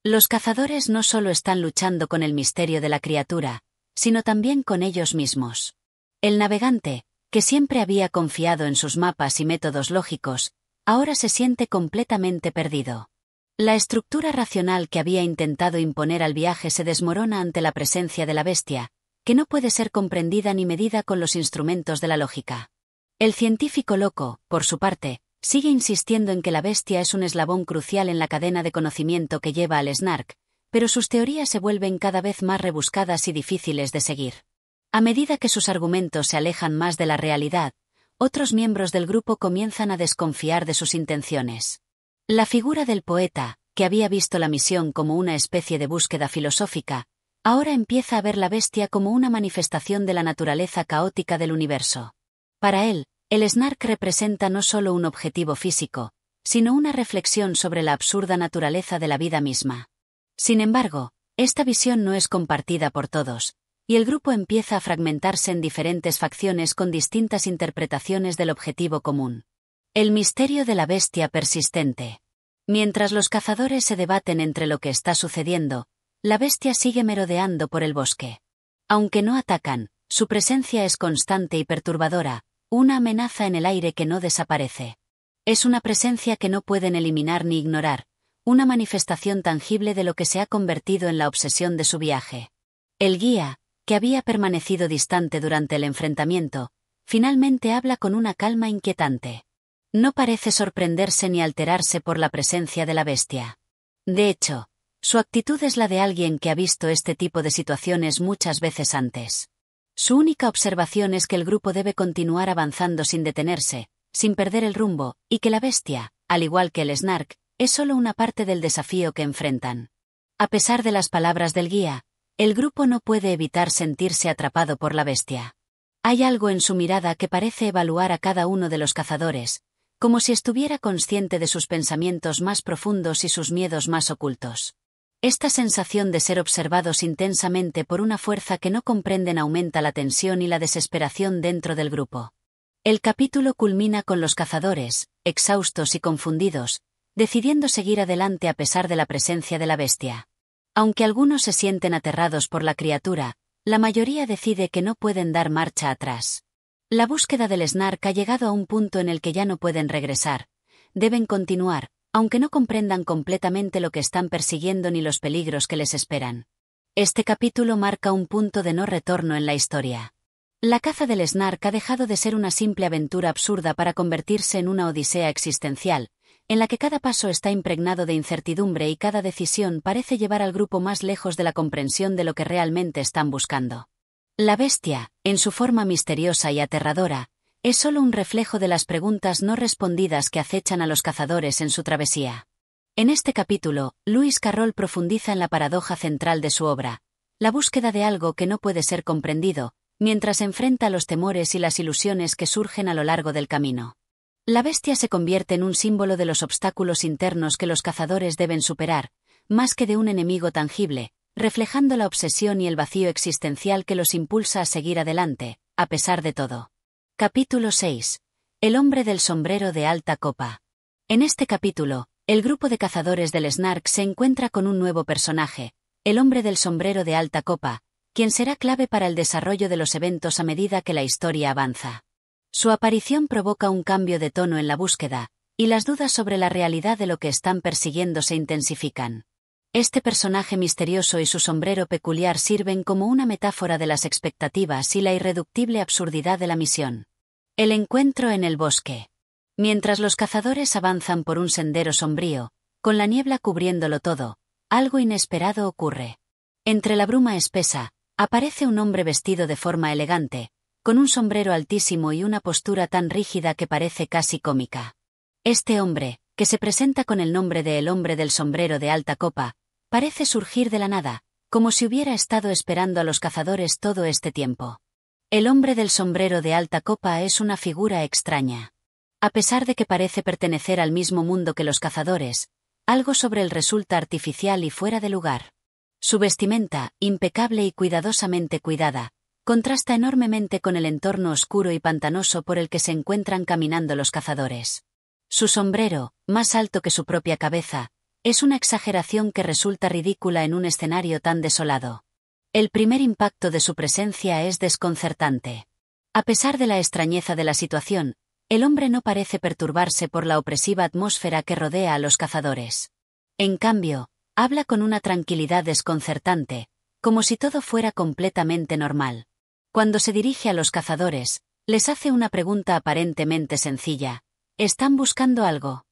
Los cazadores no solo están luchando con el misterio de la criatura, sino también con ellos mismos. El navegante, que siempre había confiado en sus mapas y métodos lógicos, ahora se siente completamente perdido. La estructura racional que había intentado imponer al viaje se desmorona ante la presencia de la bestia, que no puede ser comprendida ni medida con los instrumentos de la lógica. El científico loco, por su parte, sigue insistiendo en que la bestia es un eslabón crucial en la cadena de conocimiento que lleva al Snark, pero sus teorías se vuelven cada vez más rebuscadas y difíciles de seguir. A medida que sus argumentos se alejan más de la realidad, otros miembros del grupo comienzan a desconfiar de sus intenciones. La figura del poeta, que había visto la misión como una especie de búsqueda filosófica, ahora empieza a ver la bestia como una manifestación de la naturaleza caótica del universo. Para él, el Snark representa no solo un objetivo físico, sino una reflexión sobre la absurda naturaleza de la vida misma. Sin embargo, esta visión no es compartida por todos, y el grupo empieza a fragmentarse en diferentes facciones con distintas interpretaciones del objetivo común. El misterio de la bestia persistente. Mientras los cazadores se debaten entre lo que está sucediendo, la bestia sigue merodeando por el bosque. Aunque no atacan, su presencia es constante y perturbadora, una amenaza en el aire que no desaparece. Es una presencia que no pueden eliminar ni ignorar, una manifestación tangible de lo que se ha convertido en la obsesión de su viaje. El guía, que había permanecido distante durante el enfrentamiento, finalmente habla con una calma inquietante. No parece sorprenderse ni alterarse por la presencia de la bestia. De hecho, su actitud es la de alguien que ha visto este tipo de situaciones muchas veces antes. Su única observación es que el grupo debe continuar avanzando sin detenerse, sin perder el rumbo, y que la bestia, al igual que el Snark, es solo una parte del desafío que enfrentan. A pesar de las palabras del guía, el grupo no puede evitar sentirse atrapado por la bestia. Hay algo en su mirada que parece evaluar a cada uno de los cazadores, como si estuviera consciente de sus pensamientos más profundos y sus miedos más ocultos. Esta sensación de ser observados intensamente por una fuerza que no comprenden aumenta la tensión y la desesperación dentro del grupo. El capítulo culmina con los cazadores, exhaustos y confundidos, decidiendo seguir adelante a pesar de la presencia de la bestia. Aunque algunos se sienten aterrados por la criatura, la mayoría decide que no pueden dar marcha atrás. La búsqueda del Snark ha llegado a un punto en el que ya no pueden regresar. Deben continuar, aunque no comprendan completamente lo que están persiguiendo ni los peligros que les esperan. Este capítulo marca un punto de no retorno en la historia. La caza del Snark ha dejado de ser una simple aventura absurda para convertirse en una odisea existencial, en la que cada paso está impregnado de incertidumbre y cada decisión parece llevar al grupo más lejos de la comprensión de lo que realmente están buscando. La bestia, en su forma misteriosa y aterradora, es solo un reflejo de las preguntas no respondidas que acechan a los cazadores en su travesía. En este capítulo, Lewis Carroll profundiza en la paradoja central de su obra, la búsqueda de algo que no puede ser comprendido, mientras enfrenta los temores y las ilusiones que surgen a lo largo del camino. La bestia se convierte en un símbolo de los obstáculos internos que los cazadores deben superar, más que de un enemigo tangible, reflejando la obsesión y el vacío existencial que los impulsa a seguir adelante, a pesar de todo. Capítulo 6. El hombre del sombrero de alta copa. En este capítulo, el grupo de cazadores del Snark se encuentra con un nuevo personaje, el hombre del sombrero de alta copa, quien será clave para el desarrollo de los eventos a medida que la historia avanza. Su aparición provoca un cambio de tono en la búsqueda, y las dudas sobre la realidad de lo que están persiguiendo se intensifican. Este personaje misterioso y su sombrero peculiar sirven como una metáfora de las expectativas y la irreductible absurdidad de la misión. El encuentro en el bosque. Mientras los cazadores avanzan por un sendero sombrío, con la niebla cubriéndolo todo, algo inesperado ocurre. Entre la bruma espesa, aparece un hombre vestido de forma elegante, con un sombrero altísimo y una postura tan rígida que parece casi cómica. Este hombre, que se presenta con el nombre de El hombre del sombrero de alta copa, parece surgir de la nada, como si hubiera estado esperando a los cazadores todo este tiempo. El hombre del sombrero de alta copa es una figura extraña. A pesar de que parece pertenecer al mismo mundo que los cazadores, algo sobre él resulta artificial y fuera de lugar. Su vestimenta, impecable y cuidadosamente cuidada, contrasta enormemente con el entorno oscuro y pantanoso por el que se encuentran caminando los cazadores. Su sombrero, más alto que su propia cabeza, es una exageración que resulta ridícula en un escenario tan desolado. El primer impacto de su presencia es desconcertante. A pesar de la extrañeza de la situación, el hombre no parece perturbarse por la opresiva atmósfera que rodea a los cazadores. En cambio, habla con una tranquilidad desconcertante, como si todo fuera completamente normal. Cuando se dirige a los cazadores, les hace una pregunta aparentemente sencilla. ¿Están buscando algo?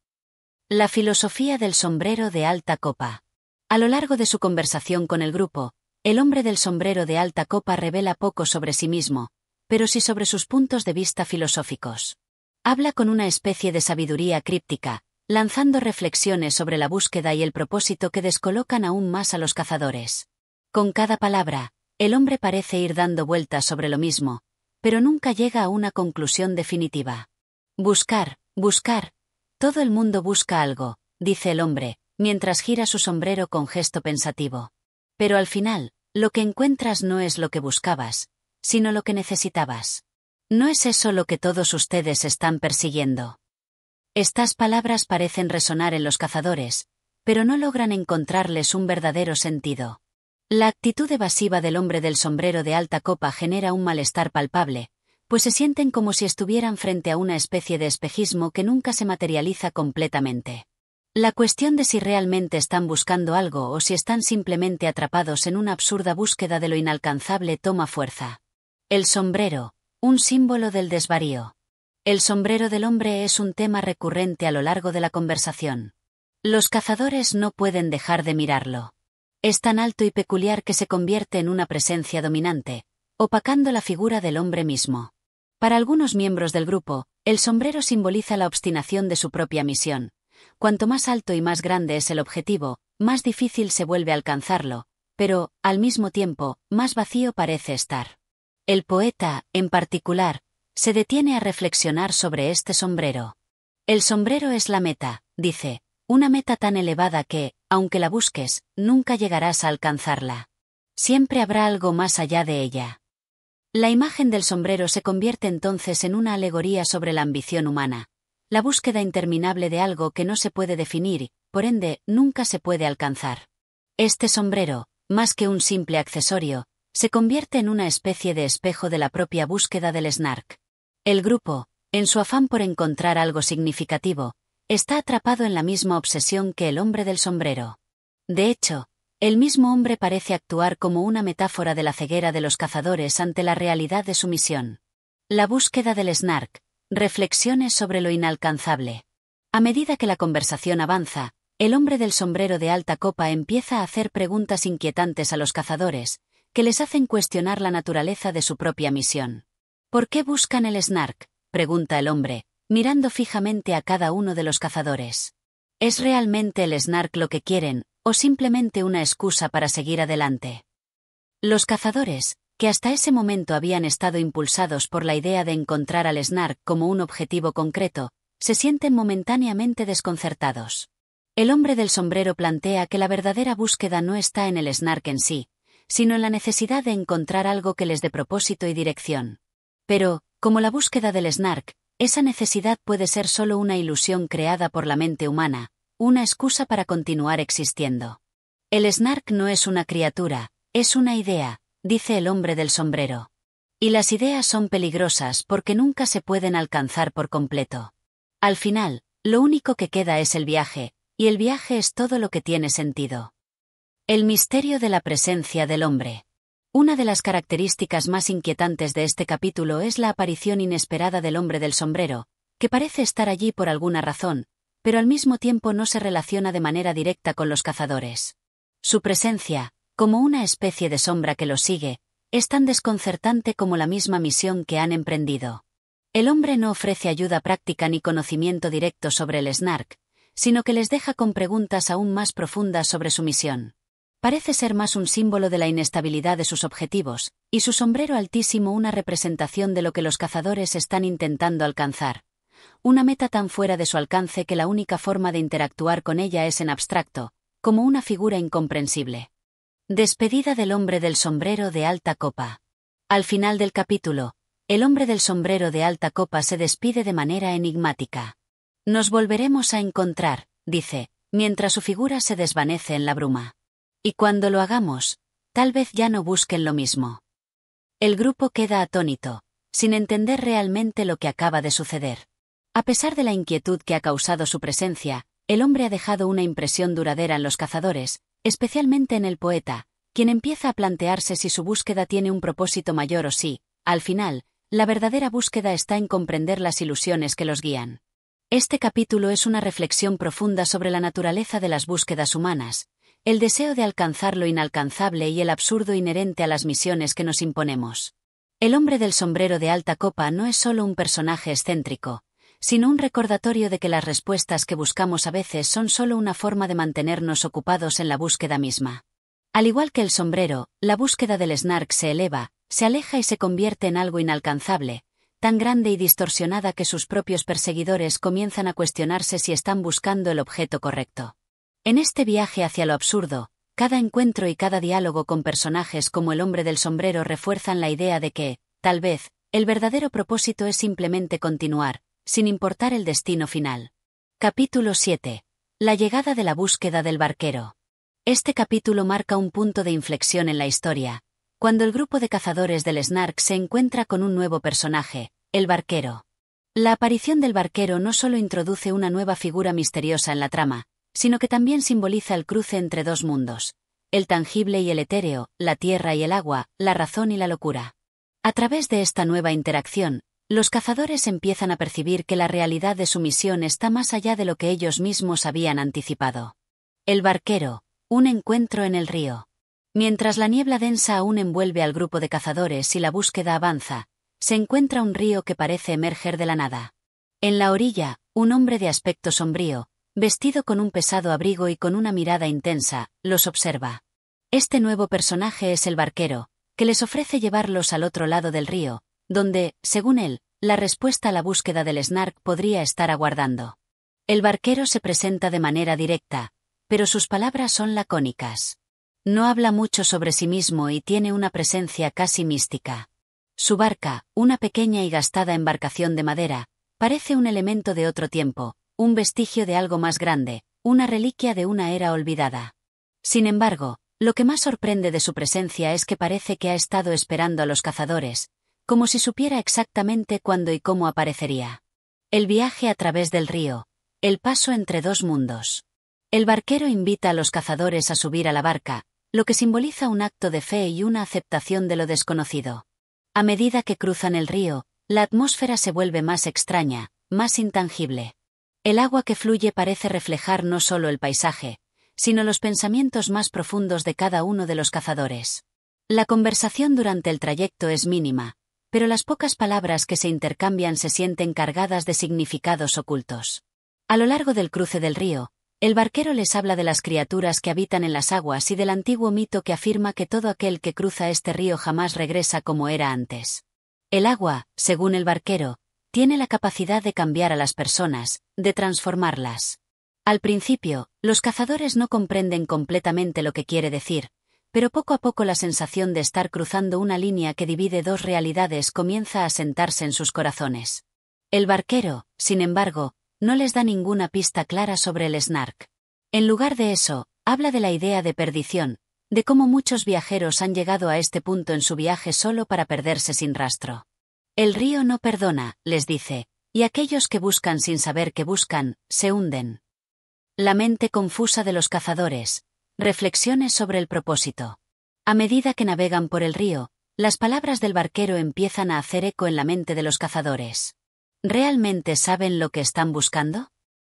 La filosofía del sombrero de alta copa. A lo largo de su conversación con el grupo, el hombre del sombrero de alta copa revela poco sobre sí mismo, pero sí sobre sus puntos de vista filosóficos. Habla con una especie de sabiduría críptica, lanzando reflexiones sobre la búsqueda y el propósito que descolocan aún más a los cazadores. Con cada palabra, el hombre parece ir dando vueltas sobre lo mismo, pero nunca llega a una conclusión definitiva. Buscar, buscar. Todo el mundo busca algo, dice el hombre, mientras gira su sombrero con gesto pensativo. Pero al final, lo que encuentras no es lo que buscabas, sino lo que necesitabas. ¿No es eso lo que todos ustedes están persiguiendo? Estas palabras parecen resonar en los cazadores, pero no logran encontrarles un verdadero sentido. La actitud evasiva del hombre del sombrero de alta copa genera un malestar palpable, pues se sienten como si estuvieran frente a una especie de espejismo que nunca se materializa completamente. La cuestión de si realmente están buscando algo o si están simplemente atrapados en una absurda búsqueda de lo inalcanzable toma fuerza. El sombrero, un símbolo del desvarío. El sombrero del hombre es un tema recurrente a lo largo de la conversación. Los cazadores no pueden dejar de mirarlo. Es tan alto y peculiar que se convierte en una presencia dominante, opacando la figura del hombre mismo. Para algunos miembros del grupo, el sombrero simboliza la obstinación de su propia misión. Cuanto más alto y más grande es el objetivo, más difícil se vuelve alcanzarlo, pero, al mismo tiempo, más vacío parece estar. El poeta, en particular, se detiene a reflexionar sobre este sombrero. El sombrero es la meta, dice, una meta tan elevada que, aunque la busques, nunca llegarás a alcanzarla. Siempre habrá algo más allá de ella. La imagen del sombrero se convierte entonces en una alegoría sobre la ambición humana, la búsqueda interminable de algo que no se puede definir y, por ende, nunca se puede alcanzar. Este sombrero, más que un simple accesorio, se convierte en una especie de espejo de la propia búsqueda del Snark. El grupo, en su afán por encontrar algo significativo, está atrapado en la misma obsesión que el hombre del sombrero. De hecho, el mismo hombre parece actuar como una metáfora de la ceguera de los cazadores ante la realidad de su misión. La búsqueda del Snark, reflexiones sobre lo inalcanzable. A medida que la conversación avanza, el hombre del sombrero de alta copa empieza a hacer preguntas inquietantes a los cazadores, que les hacen cuestionar la naturaleza de su propia misión. ¿Por qué buscan el Snark?, pregunta el hombre, mirando fijamente a cada uno de los cazadores. ¿Es realmente el Snark lo que quieren, o simplemente una excusa para seguir adelante? Los cazadores, que hasta ese momento habían estado impulsados por la idea de encontrar al Snark como un objetivo concreto, se sienten momentáneamente desconcertados. El hombre del sombrero plantea que la verdadera búsqueda no está en el Snark en sí, sino en la necesidad de encontrar algo que les dé propósito y dirección. Pero, como la búsqueda del Snark, esa necesidad puede ser solo una ilusión creada por la mente humana, una excusa para continuar existiendo. El Snark no es una criatura, es una idea, dice el hombre del sombrero. Y las ideas son peligrosas porque nunca se pueden alcanzar por completo. Al final, lo único que queda es el viaje, y el viaje es todo lo que tiene sentido. El misterio de la presencia del hombre. Una de las características más inquietantes de este capítulo es la aparición inesperada del hombre del sombrero, que parece estar allí por alguna razón, pero al mismo tiempo no se relaciona de manera directa con los cazadores. Su presencia, como una especie de sombra que los sigue, es tan desconcertante como la misma misión que han emprendido. El hombre no ofrece ayuda práctica ni conocimiento directo sobre el Snark, sino que les deja con preguntas aún más profundas sobre su misión. Parece ser más un símbolo de la inestabilidad de sus objetivos, y su sombrero altísimo una representación de lo que los cazadores están intentando alcanzar. Una meta tan fuera de su alcance que la única forma de interactuar con ella es en abstracto, como una figura incomprensible. Despedida del hombre del sombrero de alta copa. Al final del capítulo, el hombre del sombrero de alta copa se despide de manera enigmática. Nos volveremos a encontrar, dice, mientras su figura se desvanece en la bruma. Y cuando lo hagamos, tal vez ya no busquen lo mismo. El grupo queda atónito, sin entender realmente lo que acaba de suceder. A pesar de la inquietud que ha causado su presencia, el hombre ha dejado una impresión duradera en los cazadores, especialmente en el poeta, quien empieza a plantearse si su búsqueda tiene un propósito mayor o si, al final, la verdadera búsqueda está en comprender las ilusiones que los guían. Este capítulo es una reflexión profunda sobre la naturaleza de las búsquedas humanas, el deseo de alcanzar lo inalcanzable y el absurdo inherente a las misiones que nos imponemos. El hombre del sombrero de alta copa no es solo un personaje excéntrico, sino un recordatorio de que las respuestas que buscamos a veces son solo una forma de mantenernos ocupados en la búsqueda misma. Al igual que el sombrero, la búsqueda del Snark se eleva, se aleja y se convierte en algo inalcanzable, tan grande y distorsionada que sus propios perseguidores comienzan a cuestionarse si están buscando el objeto correcto. En este viaje hacia lo absurdo, cada encuentro y cada diálogo con personajes como el hombre del sombrero refuerzan la idea de que, tal vez, el verdadero propósito es simplemente continuar, sin importar el destino final. Capítulo 7. La llegada de la búsqueda del barquero. Este capítulo marca un punto de inflexión en la historia, cuando el grupo de cazadores del Snark se encuentra con un nuevo personaje, el barquero. La aparición del barquero no solo introduce una nueva figura misteriosa en la trama, sino que también simboliza el cruce entre dos mundos, el tangible y el etéreo, la tierra y el agua, la razón y la locura. A través de esta nueva interacción, los cazadores empiezan a percibir que la realidad de su misión está más allá de lo que ellos mismos habían anticipado. El barquero, un encuentro en el río. Mientras la niebla densa aún envuelve al grupo de cazadores y la búsqueda avanza, se encuentra un río que parece emerger de la nada. En la orilla, un hombre de aspecto sombrío, vestido con un pesado abrigo y con una mirada intensa, los observa. Este nuevo personaje es el barquero, que les ofrece llevarlos al otro lado del río, donde, según él, la respuesta a la búsqueda del Snark podría estar aguardando. El barquero se presenta de manera directa, pero sus palabras son lacónicas. No habla mucho sobre sí mismo y tiene una presencia casi mística. Su barca, una pequeña y gastada embarcación de madera, parece un elemento de otro tiempo, un vestigio de algo más grande, una reliquia de una era olvidada. Sin embargo, lo que más sorprende de su presencia es que parece que ha estado esperando a los cazadores, como si supiera exactamente cuándo y cómo aparecería. El viaje a través del río, el paso entre dos mundos. El barquero invita a los cazadores a subir a la barca, lo que simboliza un acto de fe y una aceptación de lo desconocido. A medida que cruzan el río, la atmósfera se vuelve más extraña, más intangible. El agua que fluye parece reflejar no solo el paisaje, sino los pensamientos más profundos de cada uno de los cazadores. La conversación durante el trayecto es mínima, pero las pocas palabras que se intercambian se sienten cargadas de significados ocultos. A lo largo del cruce del río, el barquero les habla de las criaturas que habitan en las aguas y del antiguo mito que afirma que todo aquel que cruza este río jamás regresa como era antes. El agua, según el barquero, tiene la capacidad de cambiar a las personas, de transformarlas. Al principio, los cazadores no comprenden completamente lo que quiere decir, pero poco a poco la sensación de estar cruzando una línea que divide dos realidades comienza a asentarse en sus corazones. El barquero, sin embargo, no les da ninguna pista clara sobre el Snark. En lugar de eso, habla de la idea de perdición, de cómo muchos viajeros han llegado a este punto en su viaje solo para perderse sin rastro. El río no perdona, les dice, y aquellos que buscan sin saber que buscan, se hunden. La mente confusa de los cazadores. Reflexiones sobre el propósito. A medida que navegan por el río, las palabras del barquero empiezan a hacer eco en la mente de los cazadores. ¿Realmente saben lo que están buscando?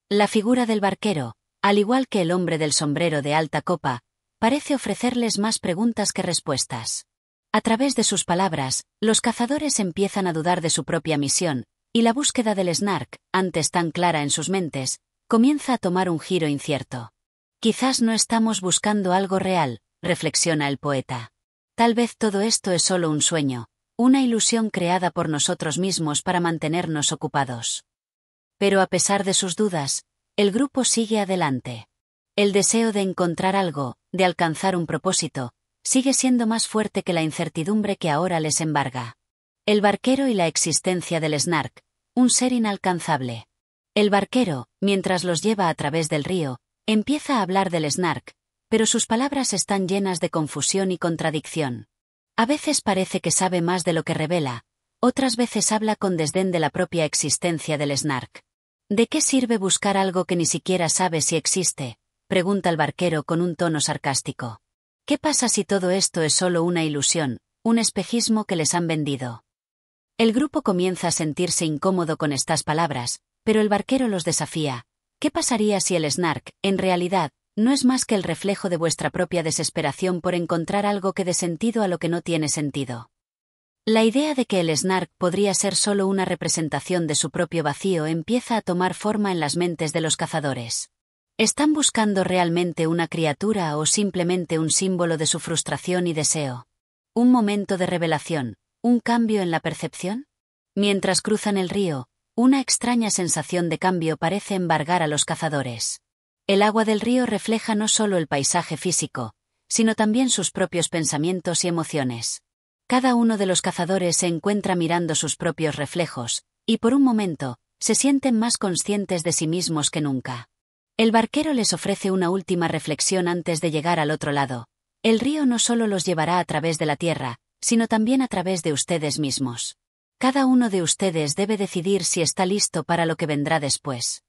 La figura del barquero, al igual que el hombre del sombrero de alta copa, parece ofrecerles más preguntas que respuestas. A través de sus palabras, los cazadores empiezan a dudar de su propia misión, y la búsqueda del Snark, antes tan clara en sus mentes, comienza a tomar un giro incierto. Quizás no estamos buscando algo real, reflexiona el poeta. Tal vez todo esto es solo un sueño, una ilusión creada por nosotros mismos para mantenernos ocupados. Pero a pesar de sus dudas, el grupo sigue adelante. El deseo de encontrar algo, de alcanzar un propósito, sigue siendo más fuerte que la incertidumbre que ahora les embarga. El barquero y la existencia del Snark, un ser inalcanzable. El barquero, mientras los lleva a través del río, empieza a hablar del Snark, pero sus palabras están llenas de confusión y contradicción. A veces parece que sabe más de lo que revela, otras veces habla con desdén de la propia existencia del Snark. ¿De qué sirve buscar algo que ni siquiera sabe si existe?, pregunta el barquero con un tono sarcástico. ¿Qué pasa si todo esto es solo una ilusión, un espejismo que les han vendido? El grupo comienza a sentirse incómodo con estas palabras, pero el barquero los desafía. ¿Qué pasaría si el Snark, en realidad, no es más que el reflejo de vuestra propia desesperación por encontrar algo que dé sentido a lo que no tiene sentido? La idea de que el Snark podría ser solo una representación de su propio vacío empieza a tomar forma en las mentes de los cazadores. ¿Están buscando realmente una criatura o simplemente un símbolo de su frustración y deseo? ¿Un momento de revelación, un cambio en la percepción? Mientras cruzan el río, una extraña sensación de cambio parece embargar a los cazadores. El agua del río refleja no solo el paisaje físico, sino también sus propios pensamientos y emociones. Cada uno de los cazadores se encuentra mirando sus propios reflejos, y por un momento, se sienten más conscientes de sí mismos que nunca. El barquero les ofrece una última reflexión antes de llegar al otro lado. El río no solo los llevará a través de la tierra, sino también a través de ustedes mismos. Cada uno de ustedes debe decidir si está listo para lo que vendrá después.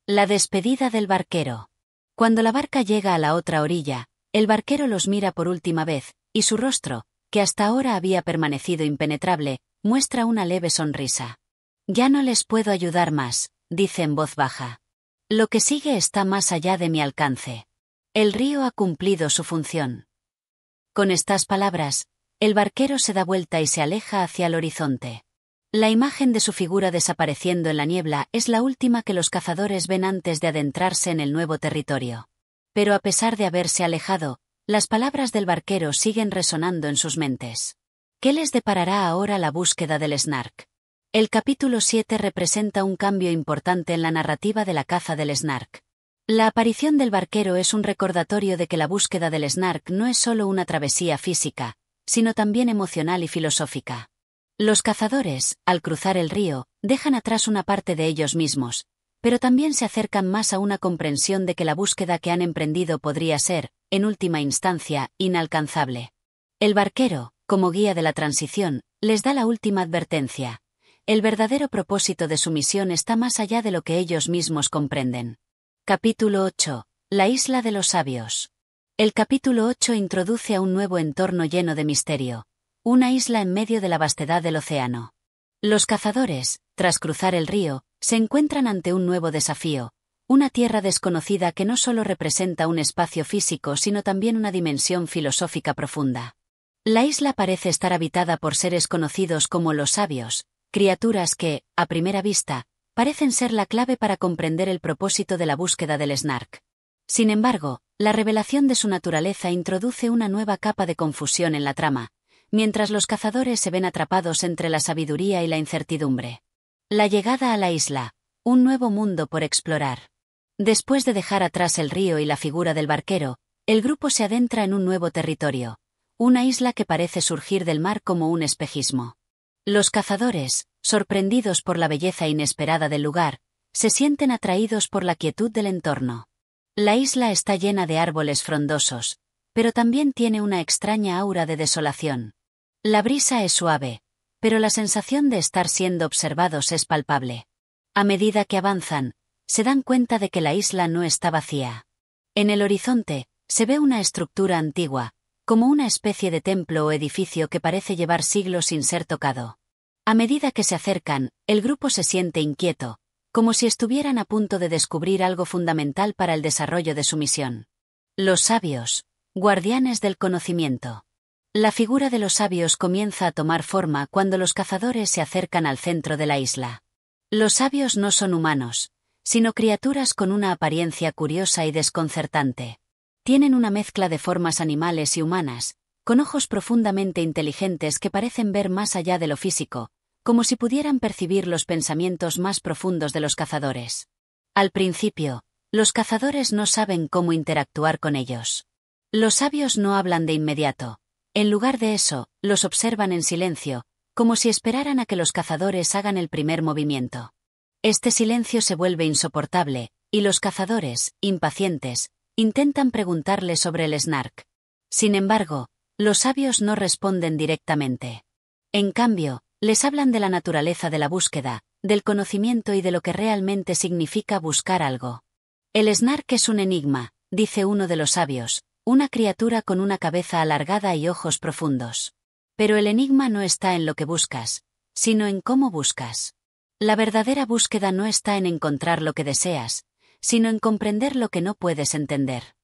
La despedida del barquero. Cuando la barca llega a la otra orilla, el barquero los mira por última vez, y su rostro, que hasta ahora había permanecido impenetrable, muestra una leve sonrisa. «Ya no les puedo ayudar más», dice en voz baja. «Lo que sigue está más allá de mi alcance. El río ha cumplido su función». Con estas palabras, el barquero se da vuelta y se aleja hacia el horizonte. La imagen de su figura desapareciendo en la niebla es la última que los cazadores ven antes de adentrarse en el nuevo territorio. Pero a pesar de haberse alejado, las palabras del barquero siguen resonando en sus mentes. ¿Qué les deparará ahora la búsqueda del Snark? El capítulo 7 representa un cambio importante en la narrativa de la caza del Snark. La aparición del barquero es un recordatorio de que la búsqueda del Snark no es solo una travesía física, sino también emocional y filosófica. Los cazadores, al cruzar el río, dejan atrás una parte de ellos mismos, pero también se acercan más a una comprensión de que la búsqueda que han emprendido podría ser, en última instancia, inalcanzable. El barquero, como guía de la transición, les da la última advertencia. El verdadero propósito de su misión está más allá de lo que ellos mismos comprenden. Capítulo 8. La isla de los sabios. El capítulo 8 introduce a un nuevo entorno lleno de misterio. Una isla en medio de la vastedad del océano. Los cazadores, tras cruzar el río, se encuentran ante un nuevo desafío, una tierra desconocida que no solo representa un espacio físico sino también una dimensión filosófica profunda. La isla parece estar habitada por seres conocidos como los sabios, criaturas que, a primera vista, parecen ser la clave para comprender el propósito de la búsqueda del Snark. Sin embargo, la revelación de su naturaleza introduce una nueva capa de confusión en la trama, mientras los cazadores se ven atrapados entre la sabiduría y la incertidumbre. La llegada a la isla, un nuevo mundo por explorar. Después de dejar atrás el río y la figura del barquero, el grupo se adentra en un nuevo territorio, una isla que parece surgir del mar como un espejismo. Los cazadores, sorprendidos por la belleza inesperada del lugar, se sienten atraídos por la quietud del entorno. La isla está llena de árboles frondosos, pero también tiene una extraña aura de desolación. La brisa es suave, pero la sensación de estar siendo observados es palpable. A medida que avanzan, se dan cuenta de que la isla no está vacía. En el horizonte, se ve una estructura antigua, como una especie de templo o edificio que parece llevar siglos sin ser tocado. A medida que se acercan, el grupo se siente inquieto, como si estuvieran a punto de descubrir algo fundamental para el desarrollo de su misión. Los sabios, guardianes del conocimiento. La figura de los sabios comienza a tomar forma cuando los cazadores se acercan al centro de la isla. Los sabios no son humanos, sino criaturas con una apariencia curiosa y desconcertante. Tienen una mezcla de formas animales y humanas, con ojos profundamente inteligentes que parecen ver más allá de lo físico, como si pudieran percibir los pensamientos más profundos de los cazadores. Al principio, los cazadores no saben cómo interactuar con ellos. Los sabios no hablan de inmediato. En lugar de eso, los observan en silencio, como si esperaran a que los cazadores hagan el primer movimiento. Este silencio se vuelve insoportable, y los cazadores, impacientes, intentan preguntarle sobre el Snark. Sin embargo, los sabios no responden directamente. En cambio, les hablan de la naturaleza de la búsqueda, del conocimiento y de lo que realmente significa buscar algo. El Snark es un enigma, dice uno de los sabios, una criatura con una cabeza alargada y ojos profundos. Pero el enigma no está en lo que buscas, sino en cómo buscas. La verdadera búsqueda no está en encontrar lo que deseas, sino en comprender lo que no puedes entender.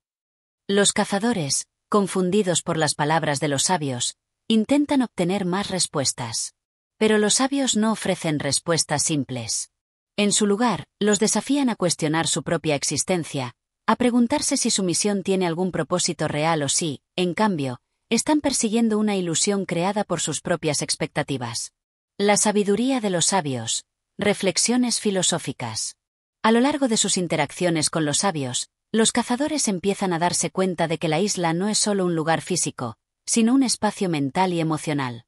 Los cazadores, confundidos por las palabras de los sabios, intentan obtener más respuestas. Pero los sabios no ofrecen respuestas simples. En su lugar, los desafían a cuestionar su propia existencia, a preguntarse si su misión tiene algún propósito real o si, en cambio, están persiguiendo una ilusión creada por sus propias expectativas. La sabiduría de los sabios. Reflexiones filosóficas. A lo largo de sus interacciones con los sabios, los cazadores empiezan a darse cuenta de que la isla no es solo un lugar físico, sino un espacio mental y emocional.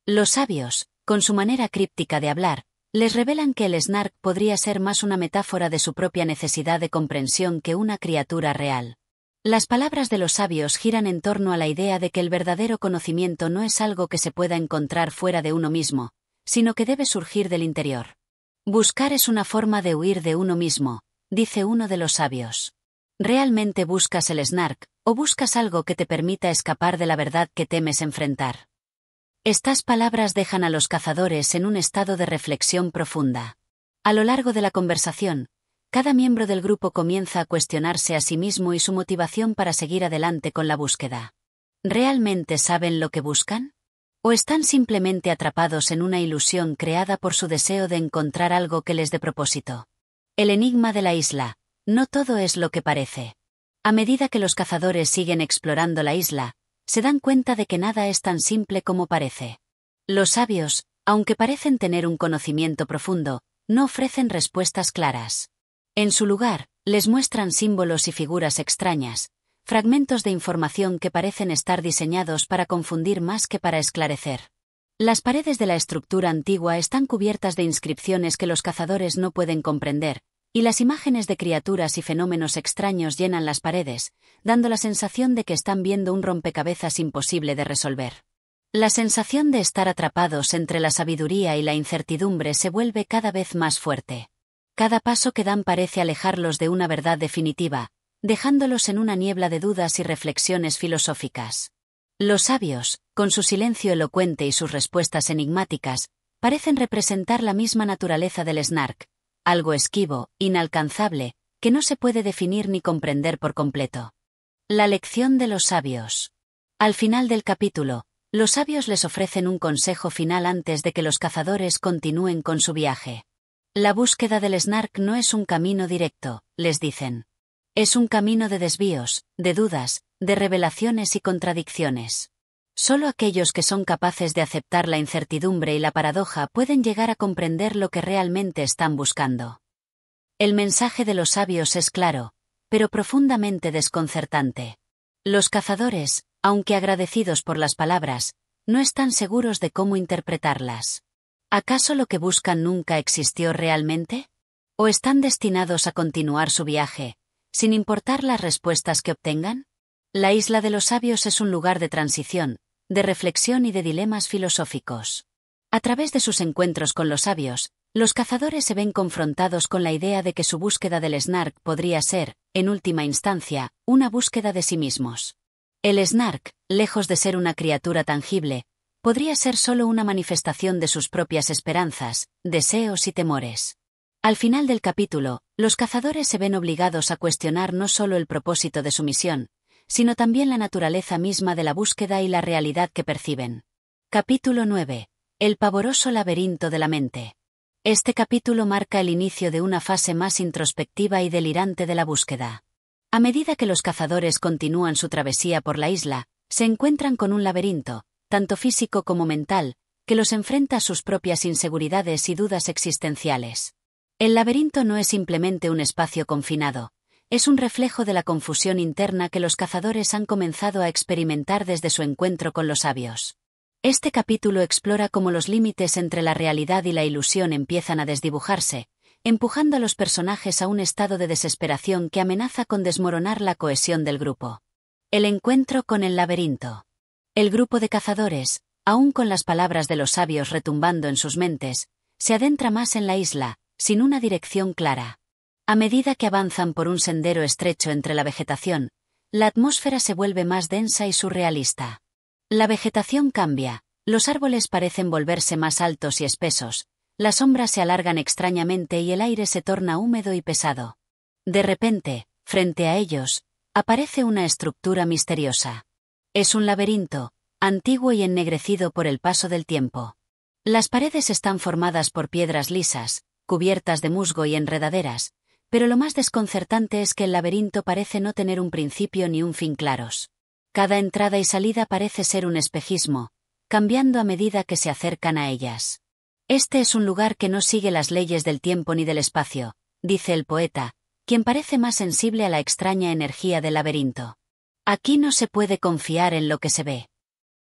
Los sabios, con su manera críptica de hablar, les revelan que el Snark podría ser más una metáfora de su propia necesidad de comprensión que una criatura real. Las palabras de los sabios giran en torno a la idea de que el verdadero conocimiento no es algo que se pueda encontrar fuera de uno mismo, sino que debe surgir del interior. Buscar es una forma de huir de uno mismo, dice uno de los sabios. ¿Realmente buscas el Snark, o buscas algo que te permita escapar de la verdad que temes enfrentar? Estas palabras dejan a los cazadores en un estado de reflexión profunda. A lo largo de la conversación, cada miembro del grupo comienza a cuestionarse a sí mismo y su motivación para seguir adelante con la búsqueda. ¿Realmente saben lo que buscan? ¿O están simplemente atrapados en una ilusión creada por su deseo de encontrar algo que les dé propósito? El enigma de la isla. No todo es lo que parece. A medida que los cazadores siguen explorando la isla, se dan cuenta de que nada es tan simple como parece. Los sabios, aunque parecen tener un conocimiento profundo, no ofrecen respuestas claras. En su lugar, les muestran símbolos y figuras extrañas, fragmentos de información que parecen estar diseñados para confundir más que para esclarecer. Las paredes de la estructura antigua están cubiertas de inscripciones que los cazadores no pueden comprender, y las imágenes de criaturas y fenómenos extraños llenan las paredes, dando la sensación de que están viendo un rompecabezas imposible de resolver. La sensación de estar atrapados entre la sabiduría y la incertidumbre se vuelve cada vez más fuerte. Cada paso que dan parece alejarlos de una verdad definitiva, dejándolos en una niebla de dudas y reflexiones filosóficas. Los sabios, con su silencio elocuente y sus respuestas enigmáticas, parecen representar la misma naturaleza del Snark, algo esquivo, inalcanzable, que no se puede definir ni comprender por completo. La lección de los sabios. Al final del capítulo, los sabios les ofrecen un consejo final antes de que los cazadores continúen con su viaje. La búsqueda del Snark no es un camino directo, les dicen. Es un camino de desvíos, de dudas, de revelaciones y contradicciones. Solo aquellos que son capaces de aceptar la incertidumbre y la paradoja pueden llegar a comprender lo que realmente están buscando. El mensaje de los sabios es claro, pero profundamente desconcertante. Los cazadores, aunque agradecidos por las palabras, no están seguros de cómo interpretarlas. ¿Acaso lo que buscan nunca existió realmente? ¿O están destinados a continuar su viaje, sin importar las respuestas que obtengan? La isla de los sabios es un lugar de transición, de reflexión y de dilemas filosóficos. A través de sus encuentros con los sabios, los cazadores se ven confrontados con la idea de que su búsqueda del Snark podría ser, en última instancia, una búsqueda de sí mismos. El Snark, lejos de ser una criatura tangible, podría ser solo una manifestación de sus propias esperanzas, deseos y temores. Al final del capítulo, los cazadores se ven obligados a cuestionar no solo el propósito de su misión, sino también la naturaleza misma de la búsqueda y la realidad que perciben. Capítulo 9. El pavoroso laberinto de la mente. Este capítulo marca el inicio de una fase más introspectiva y delirante de la búsqueda. A medida que los cazadores continúan su travesía por la isla, se encuentran con un laberinto, tanto físico como mental, que los enfrenta a sus propias inseguridades y dudas existenciales. El laberinto no es simplemente un espacio confinado, es un reflejo de la confusión interna que los cazadores han comenzado a experimentar desde su encuentro con los sabios. Este capítulo explora cómo los límites entre la realidad y la ilusión empiezan a desdibujarse, empujando a los personajes a un estado de desesperación que amenaza con desmoronar la cohesión del grupo. El encuentro con el laberinto. El grupo de cazadores, aún con las palabras de los sabios retumbando en sus mentes, se adentra más en la isla, sin una dirección clara. A medida que avanzan por un sendero estrecho entre la vegetación, la atmósfera se vuelve más densa y surrealista. La vegetación cambia, los árboles parecen volverse más altos y espesos, las sombras se alargan extrañamente y el aire se torna húmedo y pesado. De repente, frente a ellos, aparece una estructura misteriosa. Es un laberinto, antiguo y ennegrecido por el paso del tiempo. Las paredes están formadas por piedras lisas, cubiertas de musgo y enredaderas, pero lo más desconcertante es que el laberinto parece no tener un principio ni un fin claros. Cada entrada y salida parece ser un espejismo, cambiando a medida que se acercan a ellas. Este es un lugar que no sigue las leyes del tiempo ni del espacio, dice el poeta, quien parece más sensible a la extraña energía del laberinto. Aquí no se puede confiar en lo que se ve.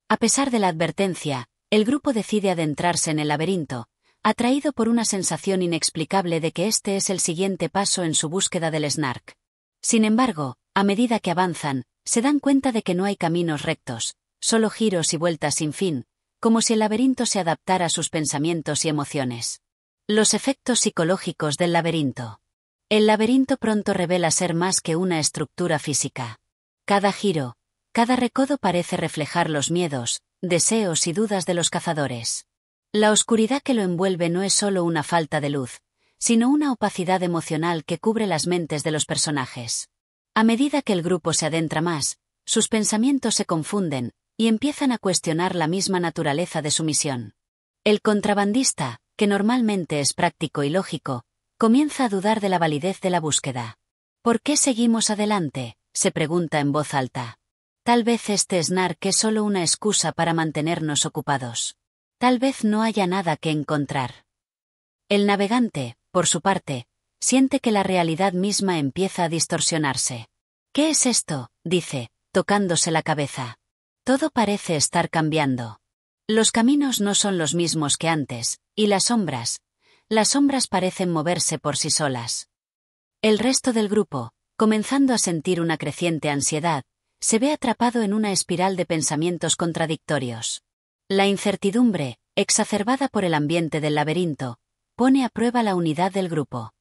A pesar de la advertencia, el grupo decide adentrarse en el laberinto, atraído por una sensación inexplicable de que este es el siguiente paso en su búsqueda del Snark. Sin embargo, A medida que avanzan, se dan cuenta de que no hay caminos rectos, solo giros y vueltas sin fin, como si el laberinto se adaptara a sus pensamientos y emociones. Los efectos psicológicos del laberinto. El laberinto pronto revela ser más que una estructura física. Cada giro, cada recodo parece reflejar los miedos, deseos y dudas de los cazadores. La oscuridad que lo envuelve no es solo una falta de luz, sino una opacidad emocional que cubre las mentes de los personajes. A medida que el grupo se adentra más, sus pensamientos se confunden, y empiezan a cuestionar la misma naturaleza de su misión. El contrabandista, que normalmente es práctico y lógico, comienza a dudar de la validez de la búsqueda. ¿Por qué seguimos adelante?, se pregunta en voz alta. Tal vez este Snark es solo una excusa para mantenernos ocupados. Tal vez no haya nada que encontrar. El navegante, por su parte, siente que la realidad misma empieza a distorsionarse. ¿Qué es esto?, dice, tocándose la cabeza. Todo parece estar cambiando. Los caminos no son los mismos que antes, y las sombras parecen moverse por sí solas. El resto del grupo, comenzando a sentir una creciente ansiedad, se ve atrapado en una espiral de pensamientos contradictorios. La incertidumbre, exacerbada por el ambiente del laberinto, pone a prueba la unidad del grupo.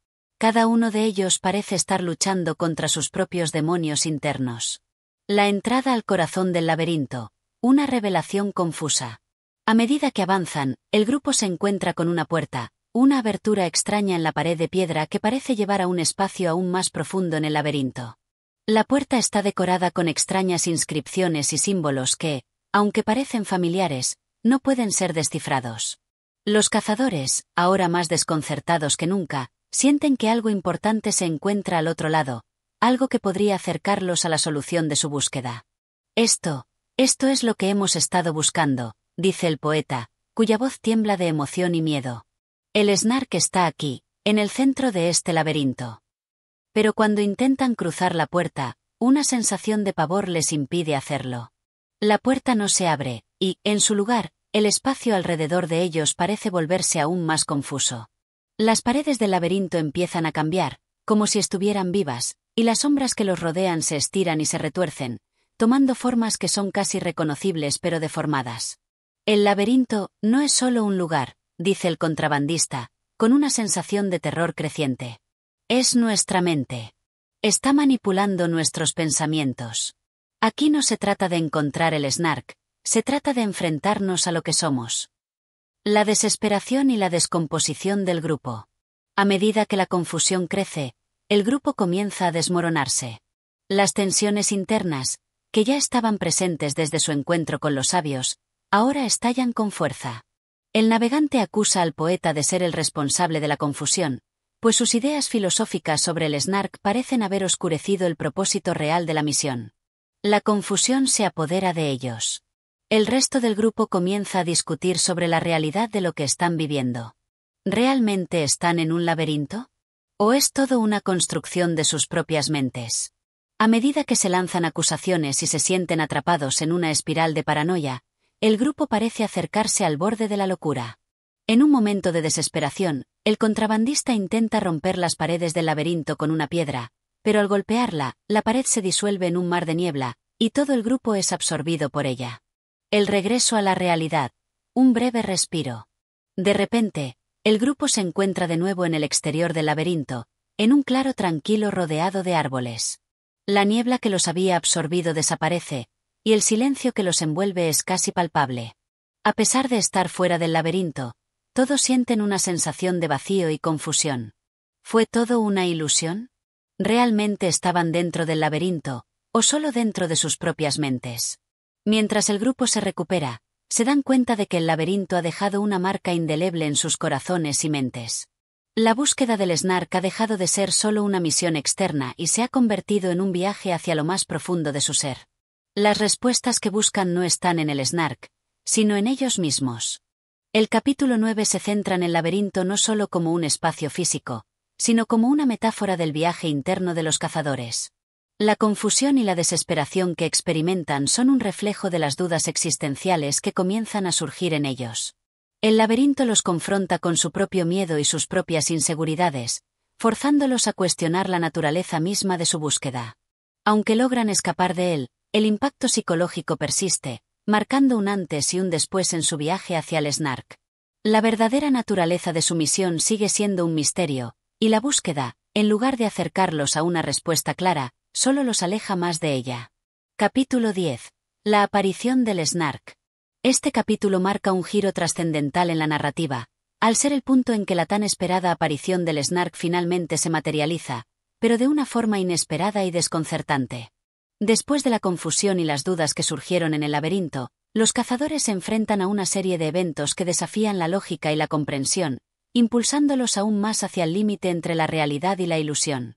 Cada uno de ellos parece estar luchando contra sus propios demonios internos. La entrada al corazón del laberinto, una revelación confusa. A medida que avanzan, el grupo se encuentra con una puerta, una abertura extraña en la pared de piedra que parece llevar a un espacio aún más profundo en el laberinto. La puerta está decorada con extrañas inscripciones y símbolos que, aunque parecen familiares, no pueden ser descifrados. Los cazadores, ahora más desconcertados que nunca, sienten que algo importante se encuentra al otro lado, algo que podría acercarlos a la solución de su búsqueda. Esto es lo que hemos estado buscando, dice el poeta, cuya voz tiembla de emoción y miedo. El Snark está aquí, en el centro de este laberinto. Pero cuando intentan cruzar la puerta, una sensación de pavor les impide hacerlo. La puerta no se abre, y, en su lugar, el espacio alrededor de ellos parece volverse aún más confuso. Las paredes del laberinto empiezan a cambiar, como si estuvieran vivas, y las sombras que los rodean se estiran y se retuercen, tomando formas que son casi reconocibles pero deformadas. El laberinto no es solo un lugar, dice el contrabandista, con una sensación de terror creciente. Es nuestra mente. Está manipulando nuestros pensamientos. Aquí no se trata de encontrar el Snark, se trata de enfrentarnos a lo que somos. La desesperación y la descomposición del grupo. A medida que la confusión crece, el grupo comienza a desmoronarse. Las tensiones internas, que ya estaban presentes desde su encuentro con los sabios, ahora estallan con fuerza. El navegante acusa al poeta de ser el responsable de la confusión, pues sus ideas filosóficas sobre el Snark parecen haber oscurecido el propósito real de la misión. La confusión se apodera de ellos. El resto del grupo comienza a discutir sobre la realidad de lo que están viviendo. ¿Realmente están en un laberinto? ¿O es todo una construcción de sus propias mentes? A medida que se lanzan acusaciones y se sienten atrapados en una espiral de paranoia, el grupo parece acercarse al borde de la locura. En un momento de desesperación, el contrabandista intenta romper las paredes del laberinto con una piedra, pero al golpearla, la pared se disuelve en un mar de niebla, y todo el grupo es absorbido por ella. El regreso a la realidad. Un breve respiro. De repente, el grupo se encuentra de nuevo en el exterior del laberinto, en un claro tranquilo rodeado de árboles. La niebla que los había absorbido desaparece, y el silencio que los envuelve es casi palpable. A pesar de estar fuera del laberinto, todos sienten una sensación de vacío y confusión. ¿Fue todo una ilusión? ¿Realmente estaban dentro del laberinto, o solo dentro de sus propias mentes? Mientras el grupo se recupera, se dan cuenta de que el laberinto ha dejado una marca indeleble en sus corazones y mentes. La búsqueda del Snark ha dejado de ser solo una misión externa y se ha convertido en un viaje hacia lo más profundo de su ser. Las respuestas que buscan no están en el Snark, sino en ellos mismos. El capítulo 9 se centra en el laberinto no solo como un espacio físico, sino como una metáfora del viaje interno de los cazadores. La confusión y la desesperación que experimentan son un reflejo de las dudas existenciales que comienzan a surgir en ellos. El laberinto los confronta con su propio miedo y sus propias inseguridades, forzándolos a cuestionar la naturaleza misma de su búsqueda. Aunque logran escapar de él, el impacto psicológico persiste, marcando un antes y un después en su viaje hacia el Snark. La verdadera naturaleza de su misión sigue siendo un misterio, y la búsqueda, en lugar de acercarlos a una respuesta clara, solo los aleja más de ella. Capítulo 10. La aparición del Snark. Este capítulo marca un giro trascendental en la narrativa, al ser el punto en que la tan esperada aparición del Snark finalmente se materializa, pero de una forma inesperada y desconcertante. Después de la confusión y las dudas que surgieron en el laberinto, los cazadores se enfrentan a una serie de eventos que desafían la lógica y la comprensión, impulsándolos aún más hacia el límite entre la realidad y la ilusión.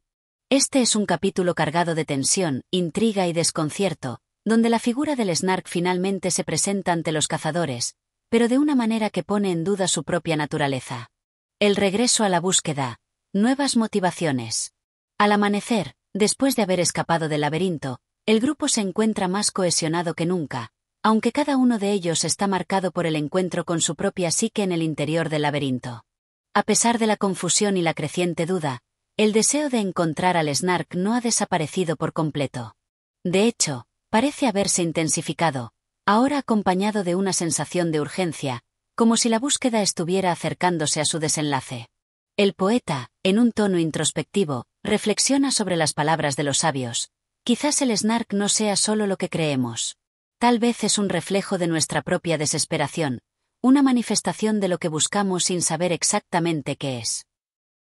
Este es un capítulo cargado de tensión, intriga y desconcierto, donde la figura del Snark finalmente se presenta ante los cazadores, pero de una manera que pone en duda su propia naturaleza. El regreso a la búsqueda. Nuevas motivaciones. Al amanecer, después de haber escapado del laberinto, el grupo se encuentra más cohesionado que nunca, aunque cada uno de ellos está marcado por el encuentro con su propia psique en el interior del laberinto. A pesar de la confusión y la creciente duda, el deseo de encontrar al Snark no ha desaparecido por completo. De hecho, parece haberse intensificado, ahora acompañado de una sensación de urgencia, como si la búsqueda estuviera acercándose a su desenlace. El poeta, en un tono introspectivo, reflexiona sobre las palabras de los sabios. Quizás el Snark no sea solo lo que creemos. Tal vez es un reflejo de nuestra propia desesperación, una manifestación de lo que buscamos sin saber exactamente qué es.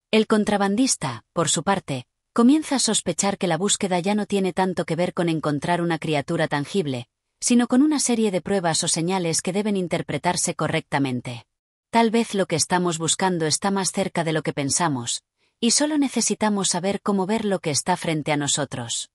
El contrabandista, por su parte, comienza a sospechar que la búsqueda ya no tiene tanto que ver con encontrar una criatura tangible, sino con una serie de pruebas o señales que deben interpretarse correctamente. Tal vez lo que estamos buscando está más cerca de lo que pensamos, y solo necesitamos saber cómo ver lo que está frente a nosotros.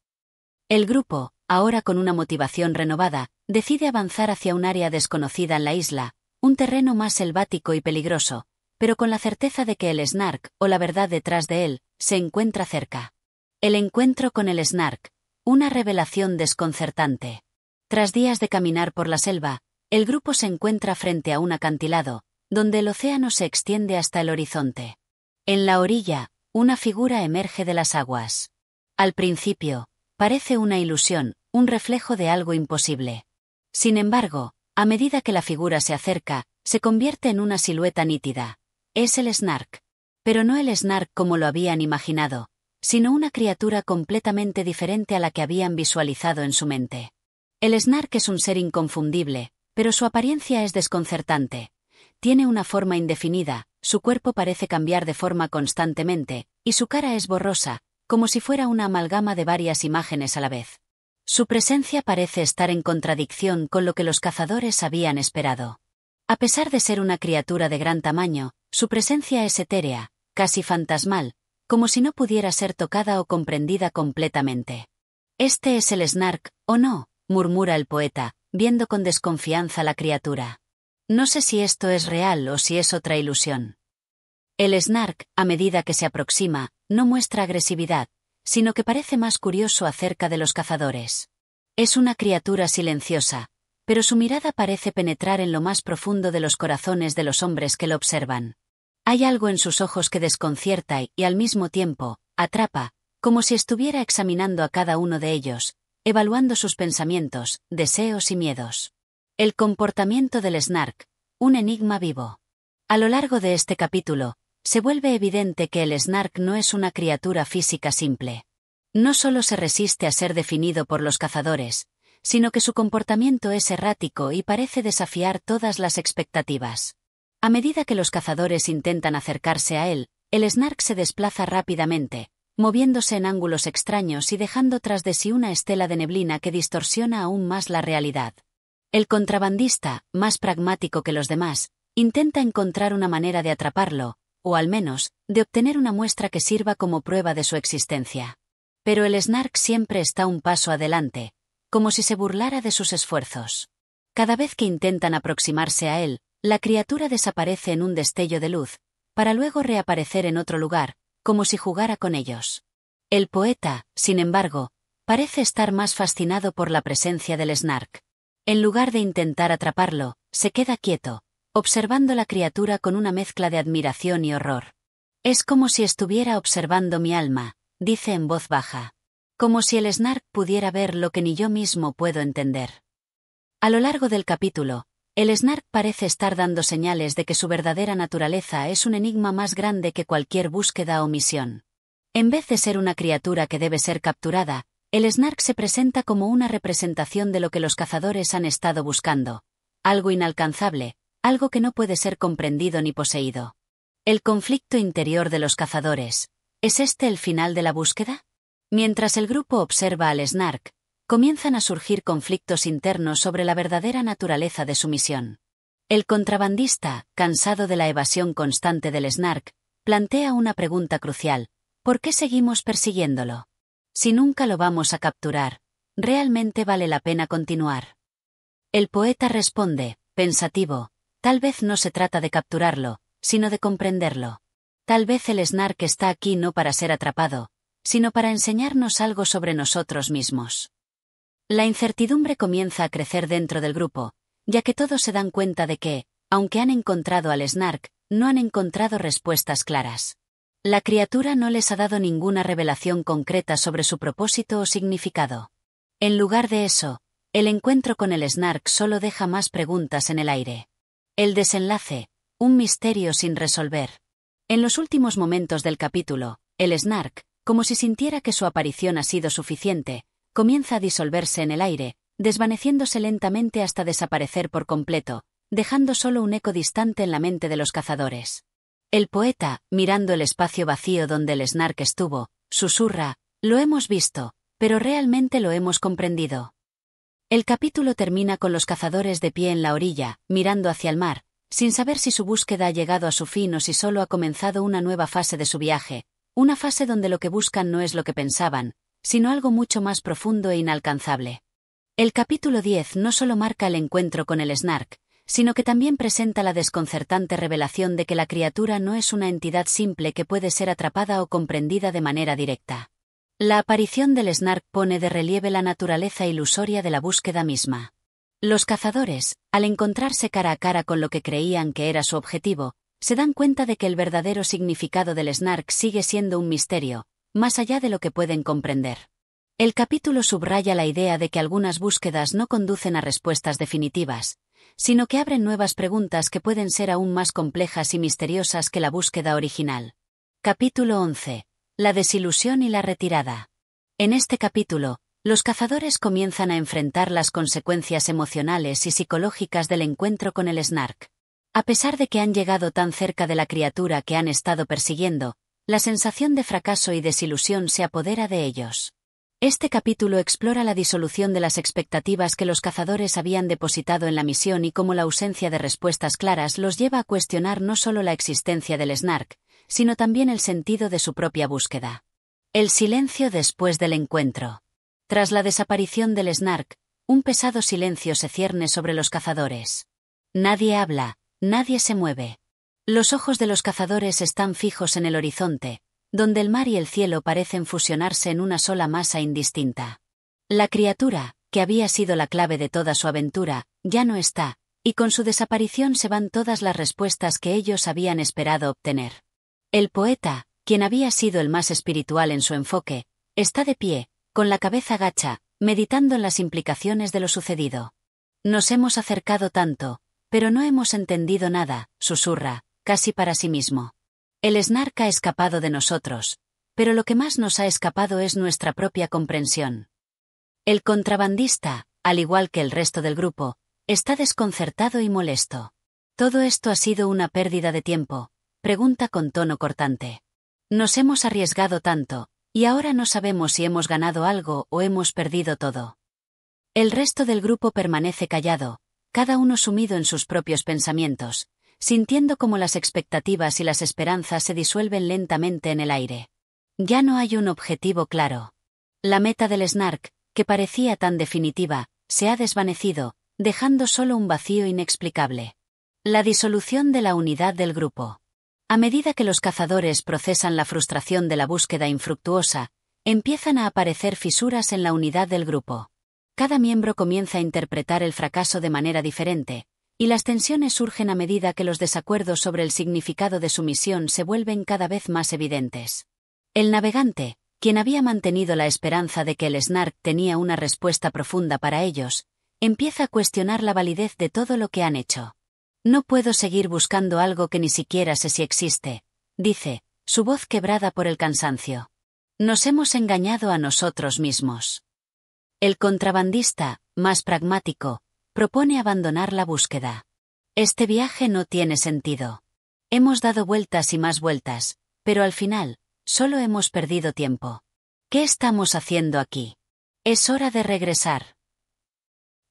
El grupo, ahora con una motivación renovada, decide avanzar hacia un área desconocida en la isla, un terreno más selvático y peligroso, pero con la certeza de que el Snark, o la verdad detrás de él, se encuentra cerca. El encuentro con el Snark, una revelación desconcertante. Tras días de caminar por la selva, el grupo se encuentra frente a un acantilado, donde el océano se extiende hasta el horizonte. En la orilla, una figura emerge de las aguas. Al principio, parece una ilusión, un reflejo de algo imposible. Sin embargo, a medida que la figura se acerca, se convierte en una silueta nítida. Es el Snark. Pero no el Snark como lo habían imaginado, sino una criatura completamente diferente a la que habían visualizado en su mente. El Snark es un ser inconfundible, pero su apariencia es desconcertante. Tiene una forma indefinida, su cuerpo parece cambiar de forma constantemente, y su cara es borrosa, como si fuera una amalgama de varias imágenes a la vez. Su presencia parece estar en contradicción con lo que los cazadores habían esperado. A pesar de ser una criatura de gran tamaño, su presencia es etérea, casi fantasmal, como si no pudiera ser tocada o comprendida completamente. «Este es el Snark, ¿o no?», murmura el poeta, viendo con desconfianza la criatura. «No sé si esto es real o si es otra ilusión». El Snark, a medida que se aproxima, no muestra agresividad, sino que parece más curioso acerca de los cazadores. Es una criatura silenciosa, pero su mirada parece penetrar en lo más profundo de los corazones de los hombres que lo observan. Hay algo en sus ojos que desconcierta y al mismo tiempo, atrapa, como si estuviera examinando a cada uno de ellos, evaluando sus pensamientos, deseos y miedos. El comportamiento del Snark, un enigma vivo. A lo largo de este capítulo, se vuelve evidente que el Snark no es una criatura física simple. No solo se resiste a ser definido por los cazadores, sino que su comportamiento es errático y parece desafiar todas las expectativas. A medida que los cazadores intentan acercarse a él, el Snark se desplaza rápidamente, moviéndose en ángulos extraños y dejando tras de sí una estela de neblina que distorsiona aún más la realidad. El contrabandista, más pragmático que los demás, intenta encontrar una manera de atraparlo, o al menos, de obtener una muestra que sirva como prueba de su existencia. Pero el Snark siempre está un paso adelante, como si se burlara de sus esfuerzos. Cada vez que intentan aproximarse a él, la criatura desaparece en un destello de luz, para luego reaparecer en otro lugar, como si jugara con ellos. El poeta, sin embargo, parece estar más fascinado por la presencia del Snark. En lugar de intentar atraparlo, se queda quieto, observando la criatura con una mezcla de admiración y horror. «Es como si estuviera observando mi alma», dice en voz baja. Como si el Snark pudiera ver lo que ni yo mismo puedo entender. A lo largo del capítulo, el Snark parece estar dando señales de que su verdadera naturaleza es un enigma más grande que cualquier búsqueda o misión. En vez de ser una criatura que debe ser capturada, el Snark se presenta como una representación de lo que los cazadores han estado buscando, algo inalcanzable, algo que no puede ser comprendido ni poseído. El conflicto interior de los cazadores, ¿es este el final de la búsqueda? Mientras el grupo observa al Snark, comienzan a surgir conflictos internos sobre la verdadera naturaleza de su misión. El contrabandista, cansado de la evasión constante del Snark, plantea una pregunta crucial: ¿por qué seguimos persiguiéndolo? Si nunca lo vamos a capturar, ¿realmente vale la pena continuar? El poeta responde, pensativo, tal vez no se trata de capturarlo, sino de comprenderlo. Tal vez el Snark está aquí no para ser atrapado, sino para enseñarnos algo sobre nosotros mismos. La incertidumbre comienza a crecer dentro del grupo, ya que todos se dan cuenta de que, aunque han encontrado al Snark, no han encontrado respuestas claras. La criatura no les ha dado ninguna revelación concreta sobre su propósito o significado. En lugar de eso, el encuentro con el Snark solo deja más preguntas en el aire. El desenlace, un misterio sin resolver. En los últimos momentos del capítulo, el Snark, como si sintiera que su aparición ha sido suficiente, comienza a disolverse en el aire, desvaneciéndose lentamente hasta desaparecer por completo, dejando solo un eco distante en la mente de los cazadores. El poeta, mirando el espacio vacío donde el Snark estuvo, susurra: lo hemos visto, pero realmente lo hemos comprendido. El capítulo termina con los cazadores de pie en la orilla, mirando hacia el mar, sin saber si su búsqueda ha llegado a su fin o si solo ha comenzado una nueva fase de su viaje, una fase donde lo que buscan no es lo que pensaban, sino algo mucho más profundo e inalcanzable. El capítulo 10 no solo marca el encuentro con el Snark, sino que también presenta la desconcertante revelación de que la criatura no es una entidad simple que puede ser atrapada o comprendida de manera directa. La aparición del Snark pone de relieve la naturaleza ilusoria de la búsqueda misma. Los cazadores, al encontrarse cara a cara con lo que creían que era su objetivo, se dan cuenta de que el verdadero significado del Snark sigue siendo un misterio, más allá de lo que pueden comprender. El capítulo subraya la idea de que algunas búsquedas no conducen a respuestas definitivas, sino que abren nuevas preguntas que pueden ser aún más complejas y misteriosas que la búsqueda original. Capítulo 11. La desilusión y la retirada. En este capítulo, los cazadores comienzan a enfrentar las consecuencias emocionales y psicológicas del encuentro con el Snark. A pesar de que han llegado tan cerca de la criatura que han estado persiguiendo, la sensación de fracaso y desilusión se apodera de ellos. Este capítulo explora la disolución de las expectativas que los cazadores habían depositado en la misión y cómo la ausencia de respuestas claras los lleva a cuestionar no solo la existencia del Snark, sino también el sentido de su propia búsqueda. El silencio después del encuentro. Tras la desaparición del Snark, un pesado silencio se cierne sobre los cazadores. Nadie habla, nadie se mueve. Los ojos de los cazadores están fijos en el horizonte, donde el mar y el cielo parecen fusionarse en una sola masa indistinta. La criatura, que había sido la clave de toda su aventura, ya no está, y con su desaparición se van todas las respuestas que ellos habían esperado obtener. El poeta, quien había sido el más espiritual en su enfoque, está de pie, con la cabeza gacha, meditando en las implicaciones de lo sucedido. Nos hemos acercado tanto, pero no hemos entendido nada, susurra, casi para sí mismo. El Snark ha escapado de nosotros, pero lo que más nos ha escapado es nuestra propia comprensión. El contrabandista, al igual que el resto del grupo, está desconcertado y molesto. ¿Todo esto ha sido una pérdida de tiempo?, pregunta con tono cortante. Nos hemos arriesgado tanto, y ahora no sabemos si hemos ganado algo o hemos perdido todo. El resto del grupo permanece callado, cada uno sumido en sus propios pensamientos, sintiendo como las expectativas y las esperanzas se disuelven lentamente en el aire. Ya no hay un objetivo claro. La meta del Snark, que parecía tan definitiva, se ha desvanecido, dejando solo un vacío inexplicable. La disolución de la unidad del grupo. A medida que los cazadores procesan la frustración de la búsqueda infructuosa, empiezan a aparecer fisuras en la unidad del grupo. Cada miembro comienza a interpretar el fracaso de manera diferente, y las tensiones surgen a medida que los desacuerdos sobre el significado de su misión se vuelven cada vez más evidentes. El navegante, quien había mantenido la esperanza de que el Snark tenía una respuesta profunda para ellos, empieza a cuestionar la validez de todo lo que han hecho. No puedo seguir buscando algo que ni siquiera sé si existe, dice, su voz quebrada por el cansancio. Nos hemos engañado a nosotros mismos. El contrabandista, más pragmático, propone abandonar la búsqueda. Este viaje no tiene sentido. Hemos dado vueltas y más vueltas, pero al final, solo hemos perdido tiempo. ¿Qué estamos haciendo aquí? Es hora de regresar.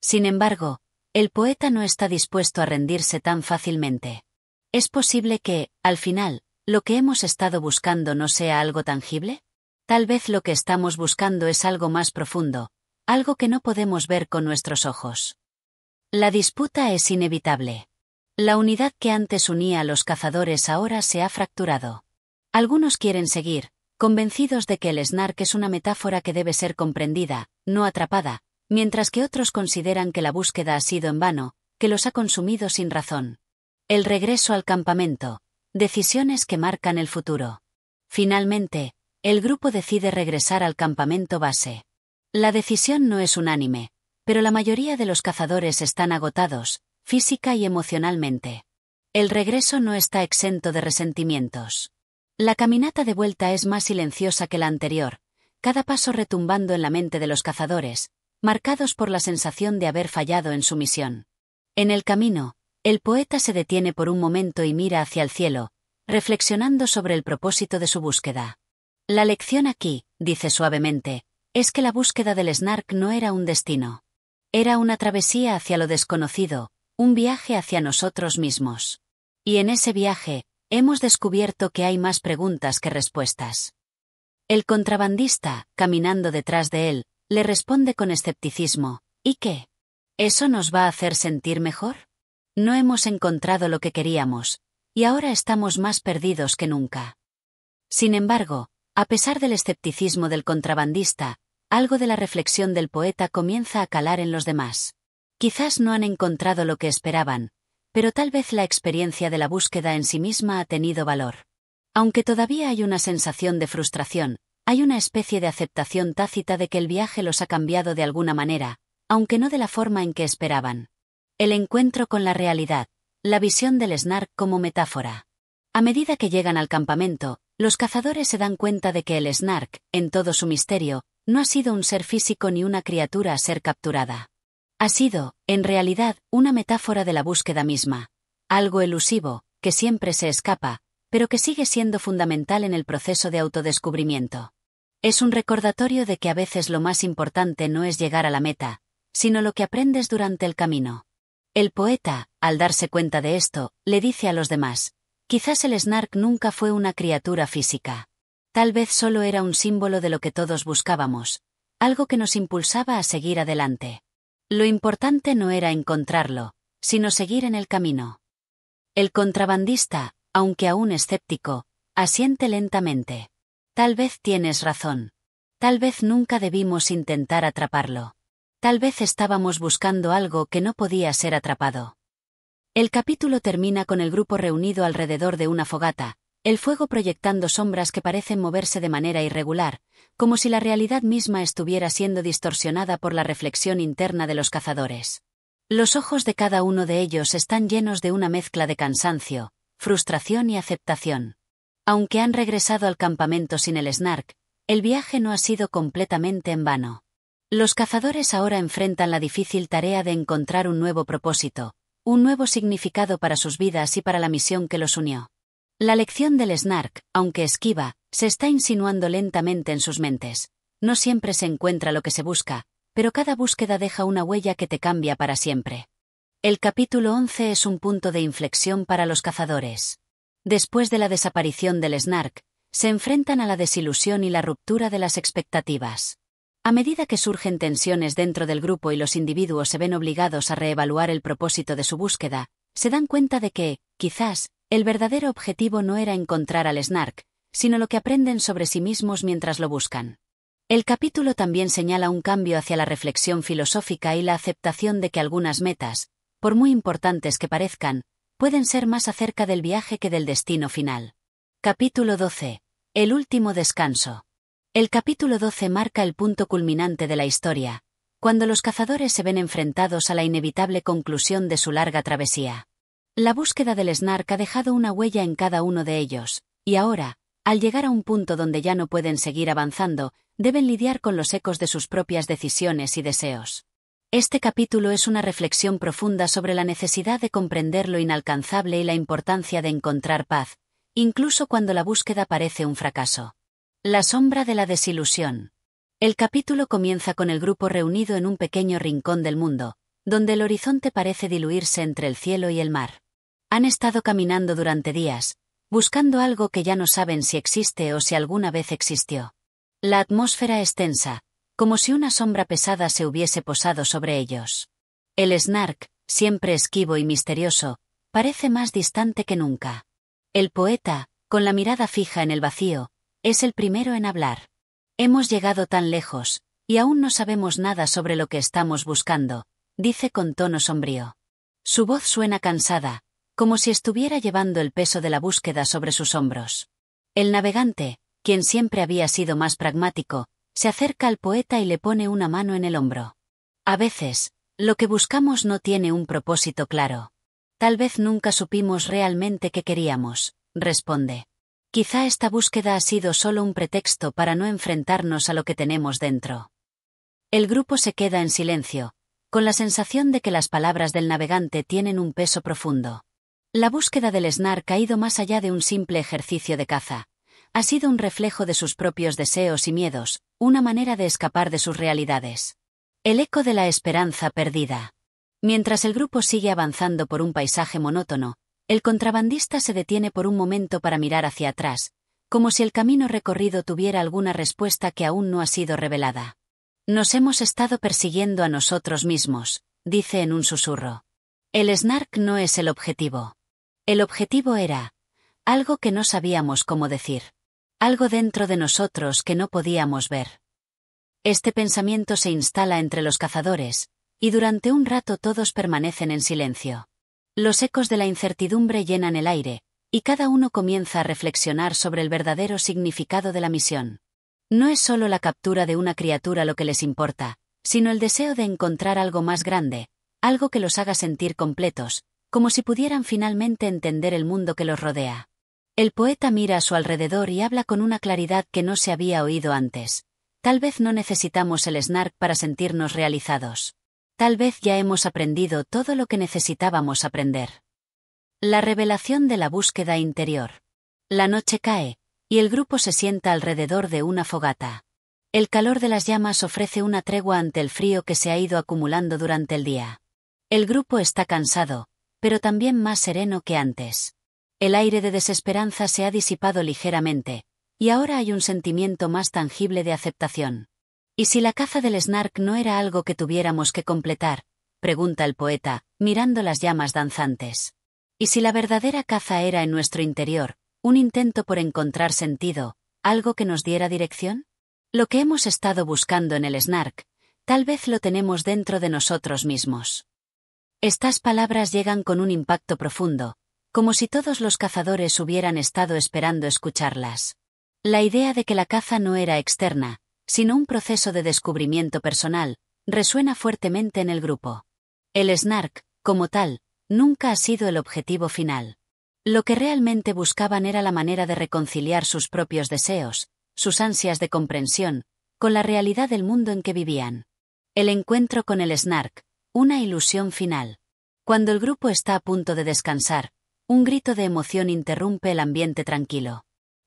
Sin embargo, el poeta no está dispuesto a rendirse tan fácilmente. ¿Es posible que, al final, lo que hemos estado buscando no sea algo tangible? Tal vez lo que estamos buscando es algo más profundo, algo que no podemos ver con nuestros ojos. La disputa es inevitable. La unidad que antes unía a los cazadores ahora se ha fracturado. Algunos quieren seguir, convencidos de que el Snark es una metáfora que debe ser comprendida, no atrapada, mientras que otros consideran que la búsqueda ha sido en vano, que los ha consumido sin razón. El regreso al campamento. Decisiones que marcan el futuro. Finalmente, el grupo decide regresar al campamento base. La decisión no es unánime, pero la mayoría de los cazadores están agotados, física y emocionalmente. El regreso no está exento de resentimientos. La caminata de vuelta es más silenciosa que la anterior, cada paso retumbando en la mente de los cazadores, marcados por la sensación de haber fallado en su misión. En el camino, el poeta se detiene por un momento y mira hacia el cielo, reflexionando sobre el propósito de su búsqueda. La lección aquí, dice suavemente, es que la búsqueda del Snark no era un destino. Era una travesía hacia lo desconocido, un viaje hacia nosotros mismos. Y en ese viaje, hemos descubierto que hay más preguntas que respuestas. El contrabandista, caminando detrás de él, le responde con escepticismo, ¿y qué? ¿Eso nos va a hacer sentir mejor? No hemos encontrado lo que queríamos, y ahora estamos más perdidos que nunca. Sin embargo, a pesar del escepticismo del contrabandista, algo de la reflexión del poeta comienza a calar en los demás. Quizás no han encontrado lo que esperaban, pero tal vez la experiencia de la búsqueda en sí misma ha tenido valor. Aunque todavía hay una sensación de frustración, hay una especie de aceptación tácita de que el viaje los ha cambiado de alguna manera, aunque no de la forma en que esperaban. El encuentro con la realidad, la visión del Snark como metáfora. A medida que llegan al campamento, los cazadores se dan cuenta de que el Snark, en todo su misterio, no ha sido un ser físico ni una criatura a ser capturada. Ha sido, en realidad, una metáfora de la búsqueda misma. Algo elusivo, que siempre se escapa, pero que sigue siendo fundamental en el proceso de autodescubrimiento. Es un recordatorio de que a veces lo más importante no es llegar a la meta, sino lo que aprendes durante el camino. El poeta, al darse cuenta de esto, le dice a los demás, quizás el Snark nunca fue una criatura física. Tal vez solo era un símbolo de lo que todos buscábamos, algo que nos impulsaba a seguir adelante. Lo importante no era encontrarlo, sino seguir en el camino. El contrabandista, aunque aún escéptico, asiente lentamente. Tal vez tienes razón. Tal vez nunca debimos intentar atraparlo. Tal vez estábamos buscando algo que no podía ser atrapado. El capítulo termina con el grupo reunido alrededor de una fogata, el fuego proyectando sombras que parecen moverse de manera irregular, como si la realidad misma estuviera siendo distorsionada por la reflexión interna de los cazadores. Los ojos de cada uno de ellos están llenos de una mezcla de cansancio, frustración y aceptación. Aunque han regresado al campamento sin el Snark, el viaje no ha sido completamente en vano. Los cazadores ahora enfrentan la difícil tarea de encontrar un nuevo propósito, un nuevo significado para sus vidas y para la misión que los unió. La lección del Snark, aunque esquiva, se está insinuando lentamente en sus mentes. No siempre se encuentra lo que se busca, pero cada búsqueda deja una huella que te cambia para siempre. El capítulo 11 es un punto de inflexión para los cazadores. Después de la desaparición del Snark, se enfrentan a la desilusión y la ruptura de las expectativas. A medida que surgen tensiones dentro del grupo y los individuos se ven obligados a reevaluar el propósito de su búsqueda, se dan cuenta de que, quizás, el verdadero objetivo no era encontrar al Snark, sino lo que aprenden sobre sí mismos mientras lo buscan. El capítulo también señala un cambio hacia la reflexión filosófica y la aceptación de que algunas metas, por muy importantes que parezcan, pueden ser más acerca del viaje que del destino final. Capítulo 12. El último descanso. El capítulo 12 marca el punto culminante de la historia, cuando los cazadores se ven enfrentados a la inevitable conclusión de su larga travesía. La búsqueda del Snark ha dejado una huella en cada uno de ellos, y ahora, al llegar a un punto donde ya no pueden seguir avanzando, deben lidiar con los ecos de sus propias decisiones y deseos. Este capítulo es una reflexión profunda sobre la necesidad de comprender lo inalcanzable y la importancia de encontrar paz, incluso cuando la búsqueda parece un fracaso. La sombra de la desilusión. El capítulo comienza con el grupo reunido en un pequeño rincón del mundo, donde el horizonte parece diluirse entre el cielo y el mar. Han estado caminando durante días, buscando algo que ya no saben si existe o si alguna vez existió. La atmósfera es tensa, como si una sombra pesada se hubiese posado sobre ellos. El Snark, siempre esquivo y misterioso, parece más distante que nunca. El poeta, con la mirada fija en el vacío, es el primero en hablar. Hemos llegado tan lejos, y aún no sabemos nada sobre lo que estamos buscando, dice con tono sombrío. Su voz suena cansada, como si estuviera llevando el peso de la búsqueda sobre sus hombros. El navegante, quien siempre había sido más pragmático, se acerca al poeta y le pone una mano en el hombro. A veces, lo que buscamos no tiene un propósito claro. Tal vez nunca supimos realmente qué queríamos, responde. Quizá esta búsqueda ha sido solo un pretexto para no enfrentarnos a lo que tenemos dentro. El grupo se queda en silencio, con la sensación de que las palabras del navegante tienen un peso profundo. La búsqueda del Snark ha ido más allá de un simple ejercicio de caza. Ha sido un reflejo de sus propios deseos y miedos, una manera de escapar de sus realidades. El eco de la esperanza perdida. Mientras el grupo sigue avanzando por un paisaje monótono, el contrabandista se detiene por un momento para mirar hacia atrás, como si el camino recorrido tuviera alguna respuesta que aún no ha sido revelada. Nos hemos estado persiguiendo a nosotros mismos, dice en un susurro. El Snark no es el objetivo. El objetivo era algo que no sabíamos cómo decir. Algo dentro de nosotros que no podíamos ver. Este pensamiento se instala entre los cazadores, y durante un rato todos permanecen en silencio. Los ecos de la incertidumbre llenan el aire, y cada uno comienza a reflexionar sobre el verdadero significado de la misión. No es solo la captura de una criatura lo que les importa, sino el deseo de encontrar algo más grande, algo que los haga sentir completos, como si pudieran finalmente entender el mundo que los rodea. El poeta mira a su alrededor y habla con una claridad que no se había oído antes. Tal vez no necesitamos el Snark para sentirnos realizados. Tal vez ya hemos aprendido todo lo que necesitábamos aprender. La revelación de la búsqueda interior. La noche cae, y el grupo se sienta alrededor de una fogata. El calor de las llamas ofrece una tregua ante el frío que se ha ido acumulando durante el día. El grupo está cansado, pero también más sereno que antes. El aire de desesperanza se ha disipado ligeramente, y ahora hay un sentimiento más tangible de aceptación. ¿Y si la caza del Snark no era algo que tuviéramos que completar?, pregunta el poeta, mirando las llamas danzantes. ¿Y si la verdadera caza era en nuestro interior, un intento por encontrar sentido, algo que nos diera dirección? Lo que hemos estado buscando en el Snark, tal vez lo tenemos dentro de nosotros mismos. Estas palabras llegan con un impacto profundo, como si todos los cazadores hubieran estado esperando escucharlas. La idea de que la caza no era externa, sino un proceso de descubrimiento personal, resuena fuertemente en el grupo. El Snark, como tal, nunca ha sido el objetivo final. Lo que realmente buscaban era la manera de reconciliar sus propios deseos, sus ansias de comprensión, con la realidad del mundo en que vivían. El encuentro con el Snark, una ilusión final. Cuando el grupo está a punto de descansar, un grito de emoción interrumpe el ambiente tranquilo.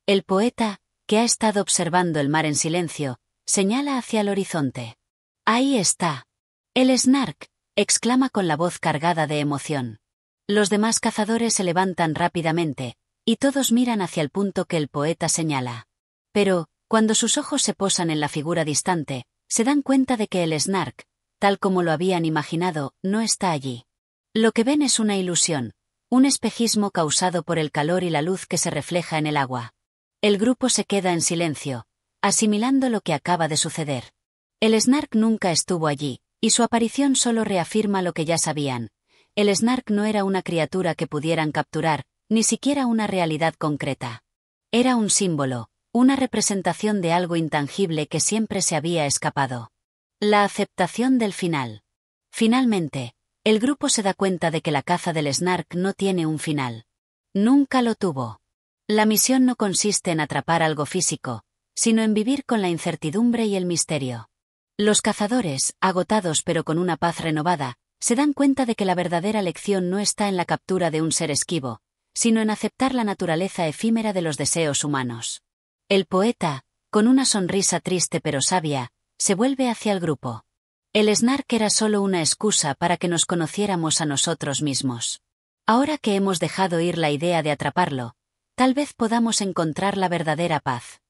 El poeta, que ha estado observando el mar en silencio, señala hacia el horizonte. ¡Ahí está! El Snark, exclama con la voz cargada de emoción. Los demás cazadores se levantan rápidamente, y todos miran hacia el punto que el poeta señala. Pero, cuando sus ojos se posan en la figura distante, se dan cuenta de que el Snark, tal como lo habían imaginado, no está allí. Lo que ven es una ilusión, un espejismo causado por el calor y la luz que se refleja en el agua. El grupo se queda en silencio, asimilando lo que acaba de suceder. El Snark nunca estuvo allí, y su aparición solo reafirma lo que ya sabían. El Snark no era una criatura que pudieran capturar, ni siquiera una realidad concreta. Era un símbolo, una representación de algo intangible que siempre se había escapado. La aceptación del final. Finalmente, el grupo se da cuenta de que la caza del Snark no tiene un final. Nunca lo tuvo. La misión no consiste en atrapar algo físico, sino en vivir con la incertidumbre y el misterio. Los cazadores, agotados pero con una paz renovada, se dan cuenta de que la verdadera lección no está en la captura de un ser esquivo, sino en aceptar la naturaleza efímera de los deseos humanos. El poeta, con una sonrisa triste pero sabia, se vuelve hacia el grupo. El Snark era solo una excusa para que nos conociéramos a nosotros mismos. Ahora que hemos dejado ir la idea de atraparlo, tal vez podamos encontrar la verdadera paz.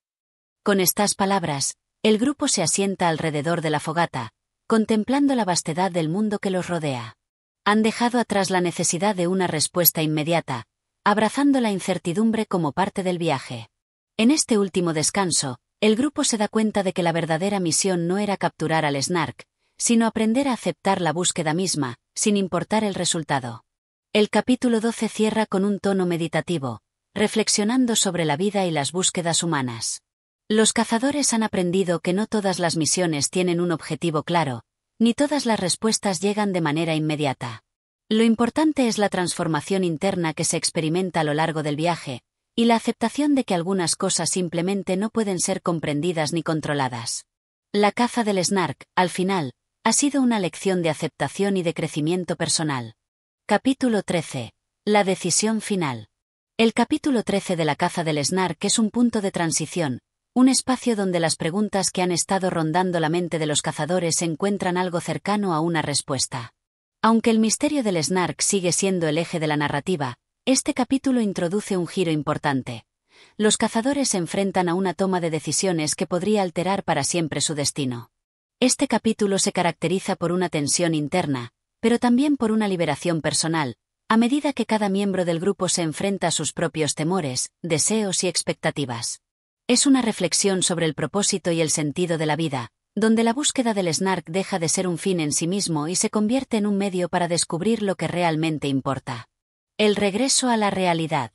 Con estas palabras, el grupo se asienta alrededor de la fogata, contemplando la vastedad del mundo que los rodea. Han dejado atrás la necesidad de una respuesta inmediata, abrazando la incertidumbre como parte del viaje. En este último descanso, el grupo se da cuenta de que la verdadera misión no era capturar al Snark, sino aprender a aceptar la búsqueda misma, sin importar el resultado. El capítulo 12 cierra con un tono meditativo, reflexionando sobre la vida y las búsquedas humanas. Los cazadores han aprendido que no todas las misiones tienen un objetivo claro, ni todas las respuestas llegan de manera inmediata. Lo importante es la transformación interna que se experimenta a lo largo del viaje, y la aceptación de que algunas cosas simplemente no pueden ser comprendidas ni controladas. La caza del Snark, al final, ha sido una lección de aceptación y de crecimiento personal. Capítulo 13. La decisión final. El capítulo 13 de la caza del Snark es un punto de transición, un espacio donde las preguntas que han estado rondando la mente de los cazadores encuentran algo cercano a una respuesta. Aunque el misterio del Snark sigue siendo el eje de la narrativa, este capítulo introduce un giro importante. Los cazadores se enfrentan a una toma de decisiones que podría alterar para siempre su destino. Este capítulo se caracteriza por una tensión interna, pero también por una liberación personal, a medida que cada miembro del grupo se enfrenta a sus propios temores, deseos y expectativas. Es una reflexión sobre el propósito y el sentido de la vida, donde la búsqueda del Snark deja de ser un fin en sí mismo y se convierte en un medio para descubrir lo que realmente importa. El regreso a la realidad.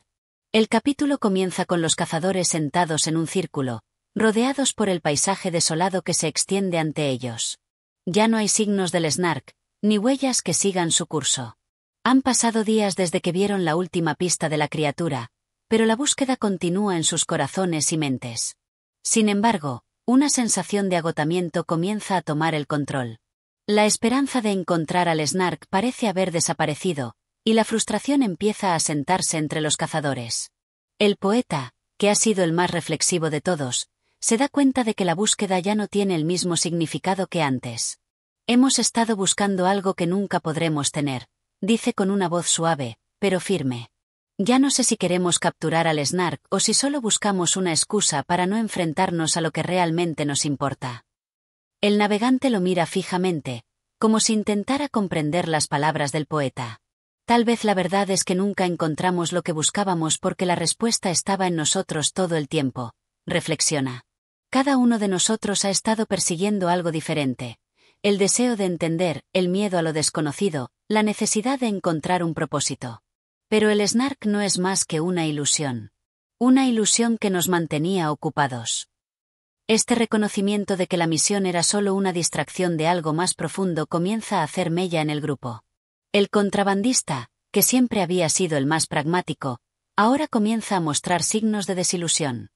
El capítulo comienza con los cazadores sentados en un círculo, rodeados por el paisaje desolado que se extiende ante ellos. Ya no hay signos del Snark, ni huellas que sigan su curso. Han pasado días desde que vieron la última pista de la criatura, pero la búsqueda continúa en sus corazones y mentes. Sin embargo, una sensación de agotamiento comienza a tomar el control. La esperanza de encontrar al Snark parece haber desaparecido, y la frustración empieza a asentarse entre los cazadores. El poeta, que ha sido el más reflexivo de todos, se da cuenta de que la búsqueda ya no tiene el mismo significado que antes. Hemos estado buscando algo que nunca podremos tener, dice con una voz suave, pero firme. Ya no sé si queremos capturar al Snark o si solo buscamos una excusa para no enfrentarnos a lo que realmente nos importa. El navegante lo mira fijamente, como si intentara comprender las palabras del poeta. Tal vez la verdad es que nunca encontramos lo que buscábamos porque la respuesta estaba en nosotros todo el tiempo, reflexiona. Cada uno de nosotros ha estado persiguiendo algo diferente. El deseo de entender, el miedo a lo desconocido, la necesidad de encontrar un propósito. Pero el Snark no es más que una ilusión. Una ilusión que nos mantenía ocupados. Este reconocimiento de que la misión era solo una distracción de algo más profundo comienza a hacer mella en el grupo. El contrabandista, que siempre había sido el más pragmático, ahora comienza a mostrar signos de desilusión.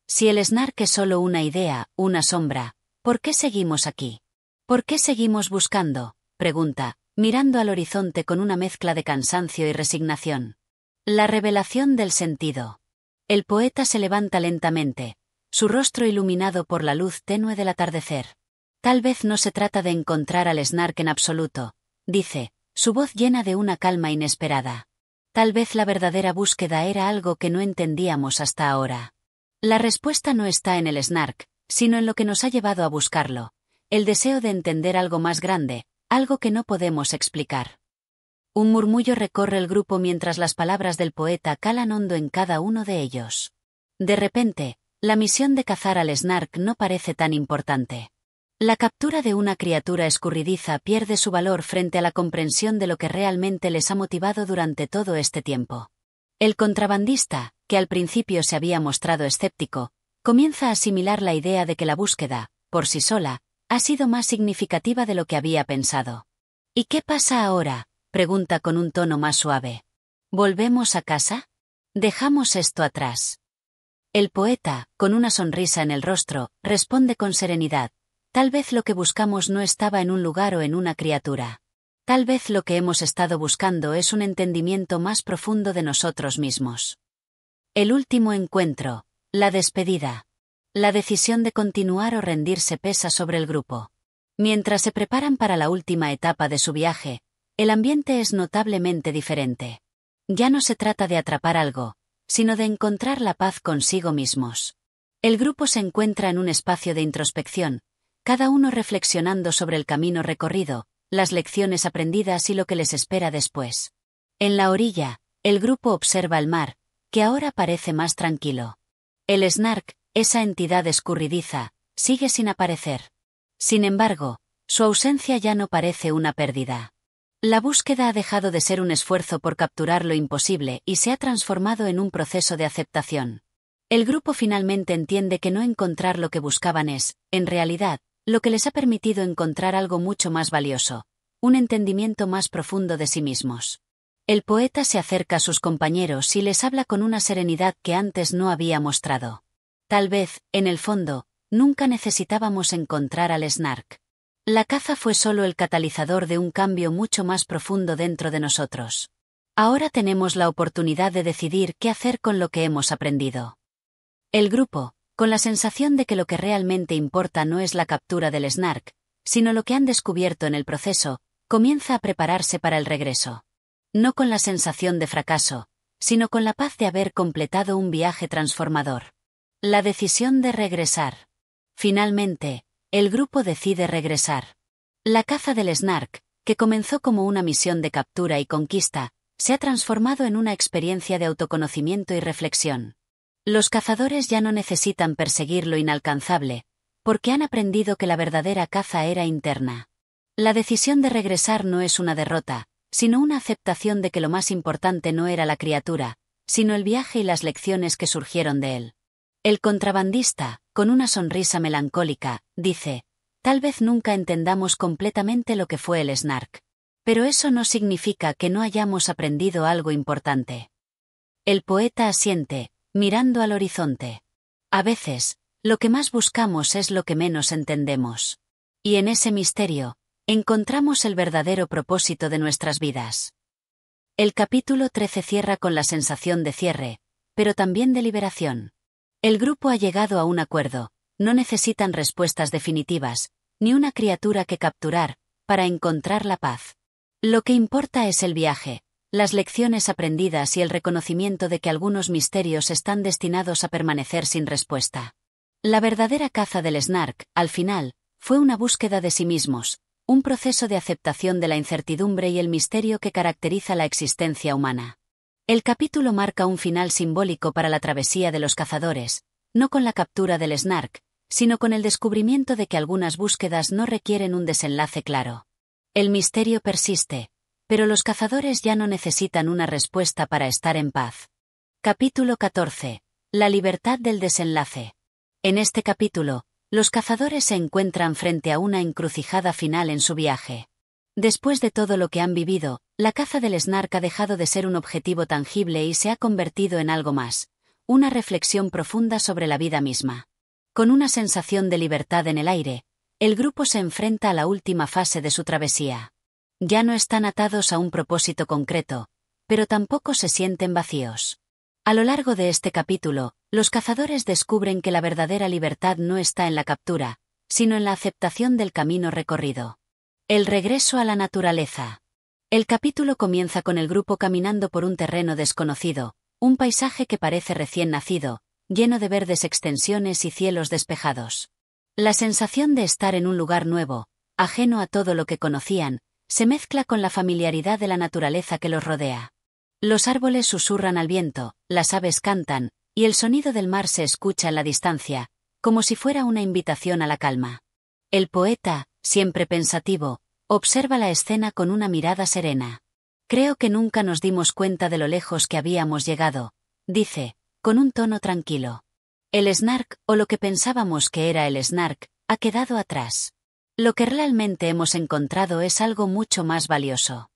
Si el Snark es solo una idea, una sombra, ¿por qué seguimos aquí? ¿Por qué seguimos buscando?, pregunta, mirando al horizonte con una mezcla de cansancio y resignación. La revelación del sentido. El poeta se levanta lentamente, su rostro iluminado por la luz tenue del atardecer. Tal vez no se trata de encontrar al Snark en absoluto, dice, su voz llena de una calma inesperada. Tal vez la verdadera búsqueda era algo que no entendíamos hasta ahora. La respuesta no está en el Snark, sino en lo que nos ha llevado a buscarlo, el deseo de entender algo más grande, algo que no podemos explicar. Un murmullo recorre el grupo mientras las palabras del poeta calan hondo en cada uno de ellos. De repente, la misión de cazar al Snark no parece tan importante. La captura de una criatura escurridiza pierde su valor frente a la comprensión de lo que realmente les ha motivado durante todo este tiempo. El contrabandista, que al principio se había mostrado escéptico, Comienza a asimilar la idea de que la búsqueda, por sí sola, ha sido más significativa de lo que había pensado. ¿Y qué pasa ahora?, pregunta con un tono más suave. ¿Volvemos a casa? ¿Dejamos esto atrás? El poeta, con una sonrisa en el rostro, responde con serenidad: tal vez lo que buscamos no estaba en un lugar o en una criatura. Tal vez lo que hemos estado buscando es un entendimiento más profundo de nosotros mismos. El último encuentro, la despedida. La decisión de continuar o rendirse pesa sobre el grupo. Mientras se preparan para la última etapa de su viaje, el ambiente es notablemente diferente. Ya no se trata de atrapar algo, sino de encontrar la paz consigo mismos. El grupo se encuentra en un espacio de introspección, cada uno reflexionando sobre el camino recorrido, las lecciones aprendidas y lo que les espera después. En la orilla, el grupo observa el mar, que ahora parece más tranquilo. El Snark, esa entidad escurridiza, sigue sin aparecer. Sin embargo, su ausencia ya no parece una pérdida. La búsqueda ha dejado de ser un esfuerzo por capturar lo imposible y se ha transformado en un proceso de aceptación. El grupo finalmente entiende que no encontrar lo que buscaban es, en realidad, lo que les ha permitido encontrar algo mucho más valioso, un entendimiento más profundo de sí mismos. El poeta se acerca a sus compañeros y les habla con una serenidad que antes no había mostrado. Tal vez, en el fondo, nunca necesitábamos encontrar al Snark. La caza fue solo el catalizador de un cambio mucho más profundo dentro de nosotros. Ahora tenemos la oportunidad de decidir qué hacer con lo que hemos aprendido. El grupo, con la sensación de que lo que realmente importa no es la captura del Snark, sino lo que han descubierto en el proceso, comienza a prepararse para el regreso. No con la sensación de fracaso, sino con la paz de haber completado un viaje transformador. La decisión de regresar. Finalmente, el grupo decide regresar. La caza del Snark, que comenzó como una misión de captura y conquista, se ha transformado en una experiencia de autoconocimiento y reflexión. Los cazadores ya no necesitan perseguir lo inalcanzable, porque han aprendido que la verdadera caza era interna. La decisión de regresar no es una derrota, sino una aceptación de que lo más importante no era la criatura, sino el viaje y las lecciones que surgieron de él. El contrabandista, con una sonrisa melancólica, dice: tal vez nunca entendamos completamente lo que fue el Snark. Pero eso no significa que no hayamos aprendido algo importante. El poeta asiente, mirando al horizonte. A veces, lo que más buscamos es lo que menos entendemos. Y en ese misterio, encontramos el verdadero propósito de nuestras vidas. El capítulo 13 cierra con la sensación de cierre, pero también de liberación. El grupo ha llegado a un acuerdo, no necesitan respuestas definitivas, ni una criatura que capturar, para encontrar la paz. Lo que importa es el viaje, las lecciones aprendidas y el reconocimiento de que algunos misterios están destinados a permanecer sin respuesta. La verdadera caza del Snark, al final, fue una búsqueda de sí mismos, un proceso de aceptación de la incertidumbre y el misterio que caracteriza la existencia humana. El capítulo marca un final simbólico para la travesía de los cazadores, no con la captura del Snark, sino con el descubrimiento de que algunas búsquedas no requieren un desenlace claro. El misterio persiste, pero los cazadores ya no necesitan una respuesta para estar en paz. Capítulo 14. La libertad del desenlace. En este capítulo, los cazadores se encuentran frente a una encrucijada final en su viaje. Después de todo lo que han vivido, la caza del Snark ha dejado de ser un objetivo tangible y se ha convertido en algo más, una reflexión profunda sobre la vida misma. Con una sensación de libertad en el aire, el grupo se enfrenta a la última fase de su travesía. Ya no están atados a un propósito concreto, pero tampoco se sienten vacíos. A lo largo de este capítulo, los cazadores descubren que la verdadera libertad no está en la captura, sino en la aceptación del camino recorrido. El regreso a la naturaleza. El capítulo comienza con el grupo caminando por un terreno desconocido, un paisaje que parece recién nacido, lleno de verdes extensiones y cielos despejados. La sensación de estar en un lugar nuevo, ajeno a todo lo que conocían, se mezcla con la familiaridad de la naturaleza que los rodea. Los árboles susurran al viento, las aves cantan, y el sonido del mar se escucha en la distancia, como si fuera una invitación a la calma. El poeta, siempre pensativo, observa la escena con una mirada serena. Creo que nunca nos dimos cuenta de lo lejos que habíamos llegado, dice, con un tono tranquilo. El Snark, o lo que pensábamos que era el Snark, ha quedado atrás. Lo que realmente hemos encontrado es algo mucho más valioso.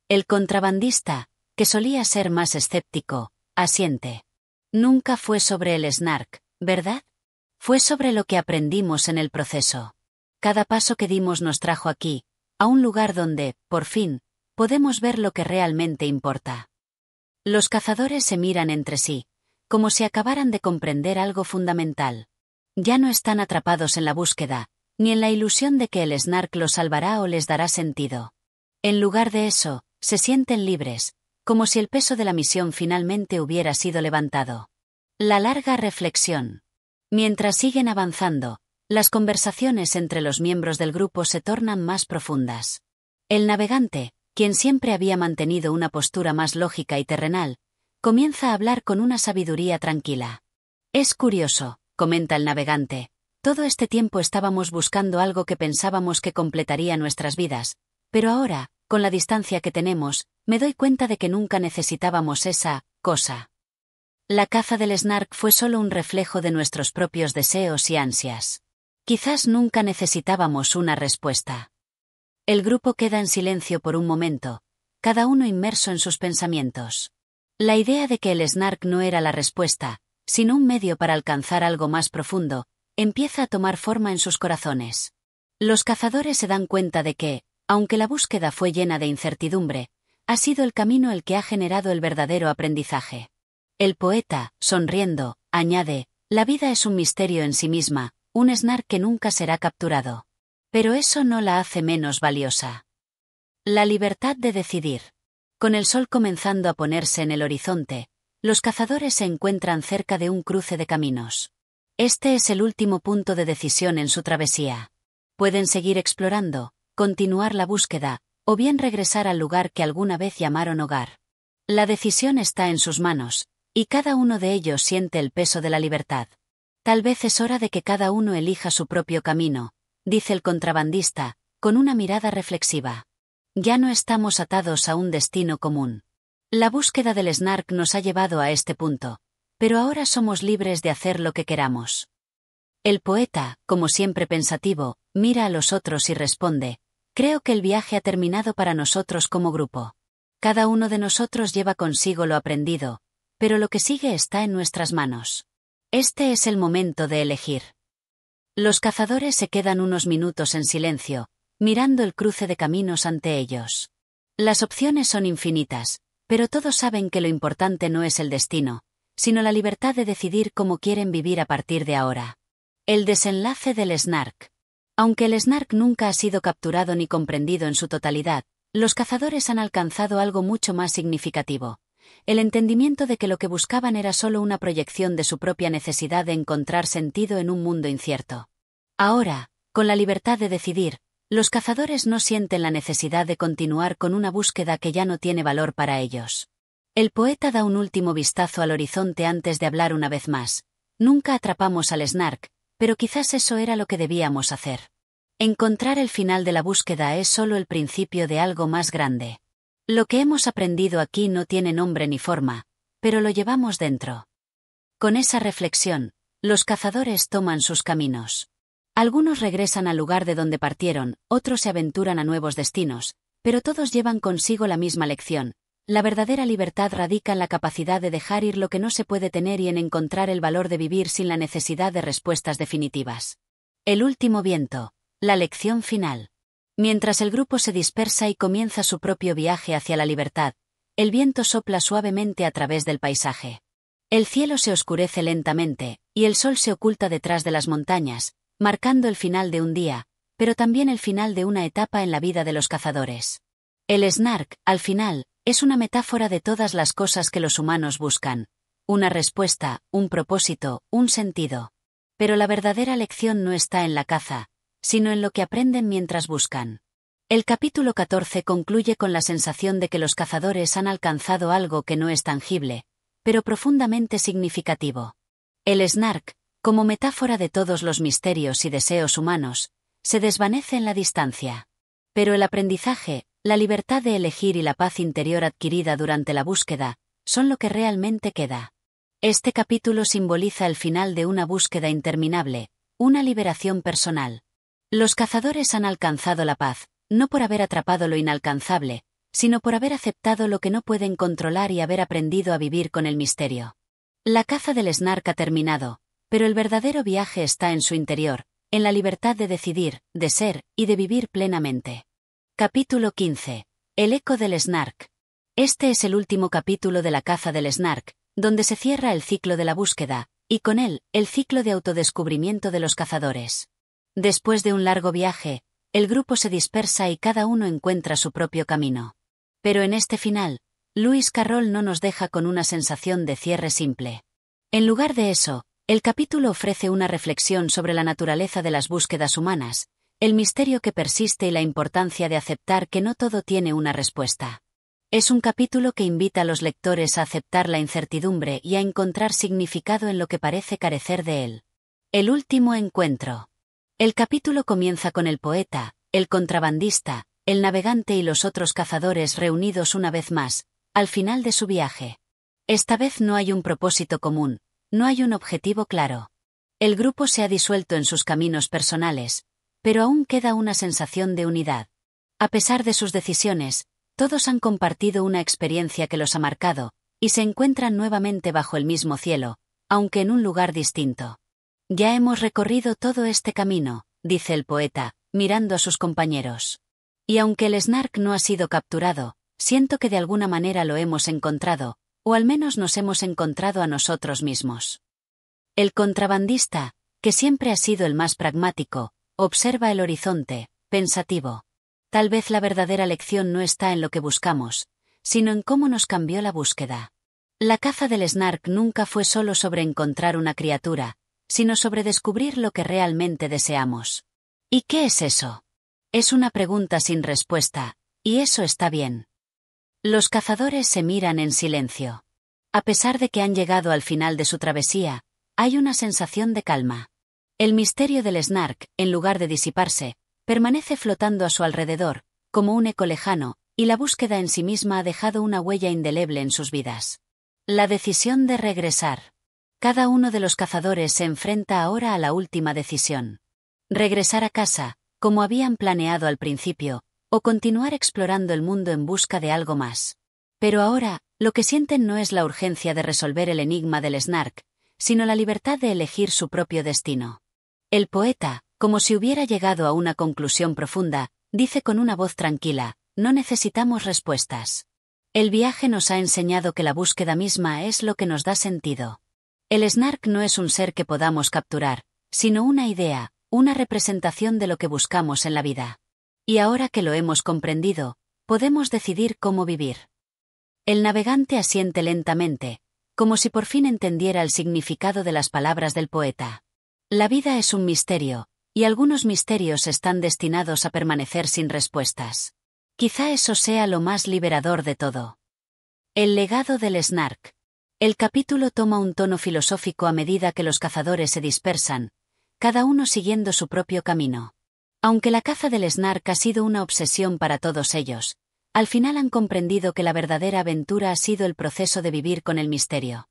El contrabandista, que solía ser más escéptico, asiente. Nunca fue sobre el Snark, ¿verdad? Fue sobre lo que aprendimos en el proceso. Cada paso que dimos nos trajo aquí, a un lugar donde, por fin, podemos ver lo que realmente importa. Los cazadores se miran entre sí, como si acabaran de comprender algo fundamental. Ya no están atrapados en la búsqueda, ni en la ilusión de que el Snark los salvará o les dará sentido. En lugar de eso, se sienten libres, como si el peso de la misión finalmente hubiera sido levantado. La larga reflexión. Mientras siguen avanzando, las conversaciones entre los miembros del grupo se tornan más profundas. El navegante, quien siempre había mantenido una postura más lógica y terrenal, comienza a hablar con una sabiduría tranquila. Es curioso, comenta el navegante. Todo este tiempo estábamos buscando algo que pensábamos que completaría nuestras vidas, pero ahora, con la distancia que tenemos, me doy cuenta de que nunca necesitábamos esa cosa. La caza del Snark fue solo un reflejo de nuestros propios deseos y ansias. Quizás nunca necesitábamos una respuesta. El grupo queda en silencio por un momento, cada uno inmerso en sus pensamientos. La idea de que el Snark no era la respuesta, sino un medio para alcanzar algo más profundo, empieza a tomar forma en sus corazones. Los cazadores se dan cuenta de que, aunque la búsqueda fue llena de incertidumbre, ha sido el camino el que ha generado el verdadero aprendizaje. El poeta, sonriendo, añade, la vida es un misterio en sí misma, un Snark que nunca será capturado. Pero eso no la hace menos valiosa. La libertad de decidir. Con el sol comenzando a ponerse en el horizonte, los cazadores se encuentran cerca de un cruce de caminos. Este es el último punto de decisión en su travesía. Pueden seguir explorando, continuar la búsqueda, o bien regresar al lugar que alguna vez llamaron hogar. La decisión está en sus manos, y cada uno de ellos siente el peso de la libertad. Tal vez es hora de que cada uno elija su propio camino, dice el contrabandista, con una mirada reflexiva. Ya no estamos atados a un destino común. La búsqueda del Snark nos ha llevado a este punto, pero ahora somos libres de hacer lo que queramos. El poeta, como siempre pensativo, mira a los otros y responde, creo que el viaje ha terminado para nosotros como grupo. Cada uno de nosotros lleva consigo lo aprendido, pero lo que sigue está en nuestras manos. Este es el momento de elegir. Los cazadores se quedan unos minutos en silencio, mirando el cruce de caminos ante ellos. Las opciones son infinitas, pero todos saben que lo importante no es el destino, sino la libertad de decidir cómo quieren vivir a partir de ahora. El desenlace del Snark. Aunque el Snark nunca ha sido capturado ni comprendido en su totalidad, los cazadores han alcanzado algo mucho más significativo. El entendimiento de que lo que buscaban era solo una proyección de su propia necesidad de encontrar sentido en un mundo incierto. Ahora, con la libertad de decidir, los cazadores no sienten la necesidad de continuar con una búsqueda que ya no tiene valor para ellos. El poeta da un último vistazo al horizonte antes de hablar una vez más. Nunca atrapamos al Snark, pero quizás eso era lo que debíamos hacer. Encontrar el final de la búsqueda es solo el principio de algo más grande. Lo que hemos aprendido aquí no tiene nombre ni forma, pero lo llevamos dentro. Con esa reflexión, los cazadores toman sus caminos. Algunos regresan al lugar de donde partieron, otros se aventuran a nuevos destinos, pero todos llevan consigo la misma lección. La verdadera libertad radica en la capacidad de dejar ir lo que no se puede tener y en encontrar el valor de vivir sin la necesidad de respuestas definitivas. El último viento. La lección final. Mientras el grupo se dispersa y comienza su propio viaje hacia la libertad, el viento sopla suavemente a través del paisaje. El cielo se oscurece lentamente, y el sol se oculta detrás de las montañas, marcando el final de un día, pero también el final de una etapa en la vida de los cazadores. El Snark, al final, es una metáfora de todas las cosas que los humanos buscan. Una respuesta, un propósito, un sentido. Pero la verdadera lección no está en la caza, sino en lo que aprenden mientras buscan. El capítulo 14 concluye con la sensación de que los cazadores han alcanzado algo que no es tangible, pero profundamente significativo. El Snark, como metáfora de todos los misterios y deseos humanos, se desvanece en la distancia. Pero el aprendizaje, la libertad de elegir y la paz interior adquirida durante la búsqueda, son lo que realmente queda. Este capítulo simboliza el final de una búsqueda interminable, una liberación personal. Los cazadores han alcanzado la paz, no por haber atrapado lo inalcanzable, sino por haber aceptado lo que no pueden controlar y haber aprendido a vivir con el misterio. La caza del Snark ha terminado, pero el verdadero viaje está en su interior, en la libertad de decidir, de ser y de vivir plenamente. Capítulo 15. El eco del Snark. Este es el último capítulo de la caza del Snark, donde se cierra el ciclo de la búsqueda, y con él, el ciclo de autodescubrimiento de los cazadores. Después de un largo viaje, el grupo se dispersa y cada uno encuentra su propio camino. Pero en este final, Lewis Carroll no nos deja con una sensación de cierre simple. En lugar de eso, el capítulo ofrece una reflexión sobre la naturaleza de las búsquedas humanas, el misterio que persiste y la importancia de aceptar que no todo tiene una respuesta. Es un capítulo que invita a los lectores a aceptar la incertidumbre y a encontrar significado en lo que parece carecer de él. El último encuentro. El capítulo comienza con el poeta, el contrabandista, el navegante y los otros cazadores reunidos una vez más, al final de su viaje. Esta vez no hay un propósito común, no hay un objetivo claro. El grupo se ha disuelto en sus caminos personales, pero aún queda una sensación de unidad. A pesar de sus decisiones, todos han compartido una experiencia que los ha marcado, y se encuentran nuevamente bajo el mismo cielo, aunque en un lugar distinto. Ya hemos recorrido todo este camino, dice el poeta, mirando a sus compañeros. Y aunque el Snark no ha sido capturado, siento que de alguna manera lo hemos encontrado, o al menos nos hemos encontrado a nosotros mismos. El contrabandista, que siempre ha sido el más pragmático, observa el horizonte, pensativo. Tal vez la verdadera lección no está en lo que buscamos, sino en cómo nos cambió la búsqueda. La caza del Snark nunca fue solo sobre encontrar una criatura, sino sobre descubrir lo que realmente deseamos. ¿Y qué es eso? Es una pregunta sin respuesta, y eso está bien. Los cazadores se miran en silencio. A pesar de que han llegado al final de su travesía, hay una sensación de calma. El misterio del Snark, en lugar de disiparse, permanece flotando a su alrededor, como un eco lejano, y la búsqueda en sí misma ha dejado una huella indeleble en sus vidas. La decisión de regresar. Cada uno de los cazadores se enfrenta ahora a la última decisión. Regresar a casa, como habían planeado al principio, o continuar explorando el mundo en busca de algo más. Pero ahora, lo que sienten no es la urgencia de resolver el enigma del Snark, sino la libertad de elegir su propio destino. El poeta, como si hubiera llegado a una conclusión profunda, dice con una voz tranquila, no necesitamos respuestas. El viaje nos ha enseñado que la búsqueda misma es lo que nos da sentido. El Snark no es un ser que podamos capturar, sino una idea, una representación de lo que buscamos en la vida. Y ahora que lo hemos comprendido, podemos decidir cómo vivir. El navegante asiente lentamente, como si por fin entendiera el significado de las palabras del poeta. La vida es un misterio, y algunos misterios están destinados a permanecer sin respuestas. Quizá eso sea lo más liberador de todo. El legado del Snark. El capítulo toma un tono filosófico a medida que los cazadores se dispersan, cada uno siguiendo su propio camino. Aunque la caza del Snark ha sido una obsesión para todos ellos, al final han comprendido que la verdadera aventura ha sido el proceso de vivir con el misterio.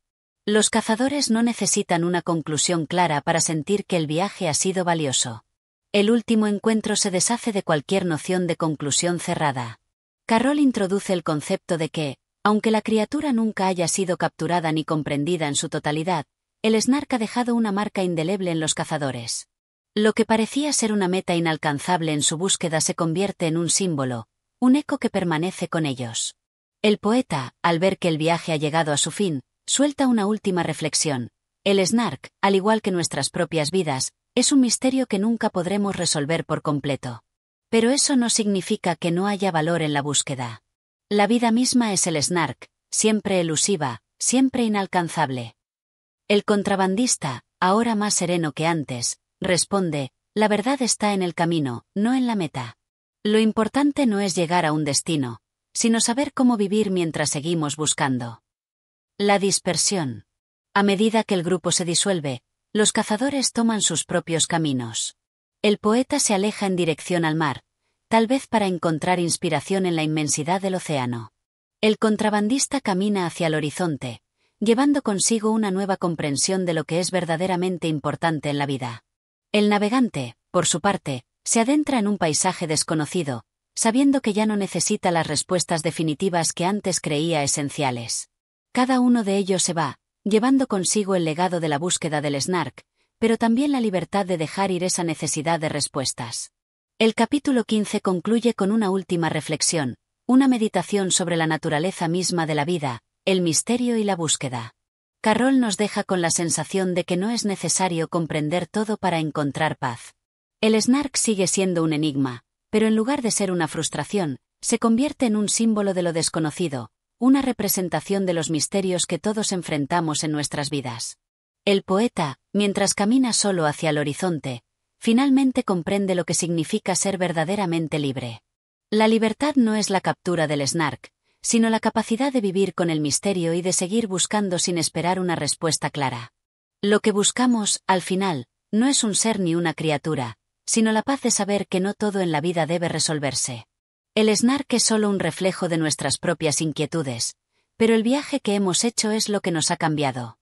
Los cazadores no necesitan una conclusión clara para sentir que el viaje ha sido valioso. El último encuentro se deshace de cualquier noción de conclusión cerrada. Carroll introduce el concepto de que, aunque la criatura nunca haya sido capturada ni comprendida en su totalidad, el Snark ha dejado una marca indeleble en los cazadores. Lo que parecía ser una meta inalcanzable en su búsqueda se convierte en un símbolo, un eco que permanece con ellos. El poeta, al ver que el viaje ha llegado a su fin, suelta una última reflexión. El Snark, al igual que nuestras propias vidas, es un misterio que nunca podremos resolver por completo. Pero eso no significa que no haya valor en la búsqueda. La vida misma es el Snark, siempre elusiva, siempre inalcanzable. El contrabandista, ahora más sereno que antes, responde, la verdad está en el camino, no en la meta. Lo importante no es llegar a un destino, sino saber cómo vivir mientras seguimos buscando. La dispersión. A medida que el grupo se disuelve, los cazadores toman sus propios caminos. El poeta se aleja en dirección al mar, tal vez para encontrar inspiración en la inmensidad del océano. El contrabandista camina hacia el horizonte, llevando consigo una nueva comprensión de lo que es verdaderamente importante en la vida. El navegante, por su parte, se adentra en un paisaje desconocido, sabiendo que ya no necesita las respuestas definitivas que antes creía esenciales. Cada uno de ellos se va, llevando consigo el legado de la búsqueda del Snark, pero también la libertad de dejar ir esa necesidad de respuestas. El capítulo 15 concluye con una última reflexión, una meditación sobre la naturaleza misma de la vida, el misterio y la búsqueda. Carroll nos deja con la sensación de que no es necesario comprender todo para encontrar paz. El Snark sigue siendo un enigma, pero en lugar de ser una frustración, se convierte en un símbolo de lo desconocido, una representación de los misterios que todos enfrentamos en nuestras vidas. El poeta, mientras camina solo hacia el horizonte, finalmente comprende lo que significa ser verdaderamente libre. La libertad no es la captura del Snark, sino la capacidad de vivir con el misterio y de seguir buscando sin esperar una respuesta clara. Lo que buscamos, al final, no es un ser ni una criatura, sino la paz de saber que no todo en la vida debe resolverse. El Snark es solo un reflejo de nuestras propias inquietudes, pero el viaje que hemos hecho es lo que nos ha cambiado.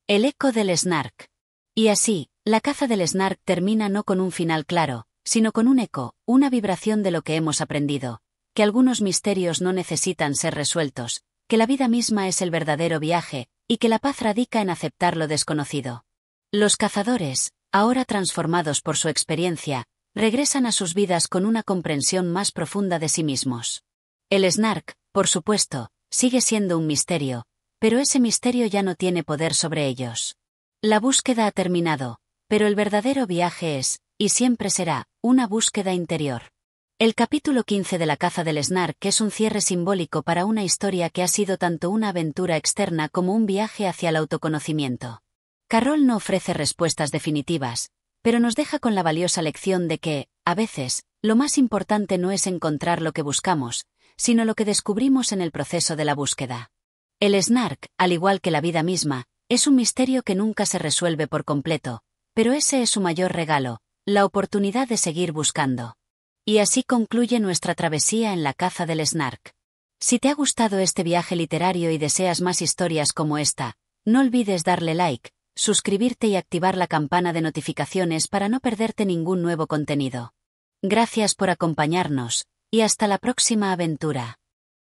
El eco del Snark. Y así, la caza del Snark termina no con un final claro, sino con un eco, una vibración de lo que hemos aprendido, que algunos misterios no necesitan ser resueltos, que la vida misma es el verdadero viaje, y que la paz radica en aceptar lo desconocido. Los cazadores, ahora transformados por su experiencia, regresan a sus vidas con una comprensión más profunda de sí mismos. El Snark, por supuesto, sigue siendo un misterio, pero ese misterio ya no tiene poder sobre ellos. La búsqueda ha terminado, pero el verdadero viaje es, y siempre será, una búsqueda interior. El capítulo 15 de la caza del Snark es un cierre simbólico para una historia que ha sido tanto una aventura externa como un viaje hacia el autoconocimiento. Carroll no ofrece respuestas definitivas, pero nos deja con la valiosa lección de que, a veces, lo más importante no es encontrar lo que buscamos, sino lo que descubrimos en el proceso de la búsqueda. El Snark, al igual que la vida misma, es un misterio que nunca se resuelve por completo, pero ese es su mayor regalo, la oportunidad de seguir buscando. Y así concluye nuestra travesía en la caza del Snark. Si te ha gustado este viaje literario y deseas más historias como esta, no olvides darle like, suscribirte y activar la campana de notificaciones para no perderte ningún nuevo contenido. Gracias por acompañarnos, y hasta la próxima aventura.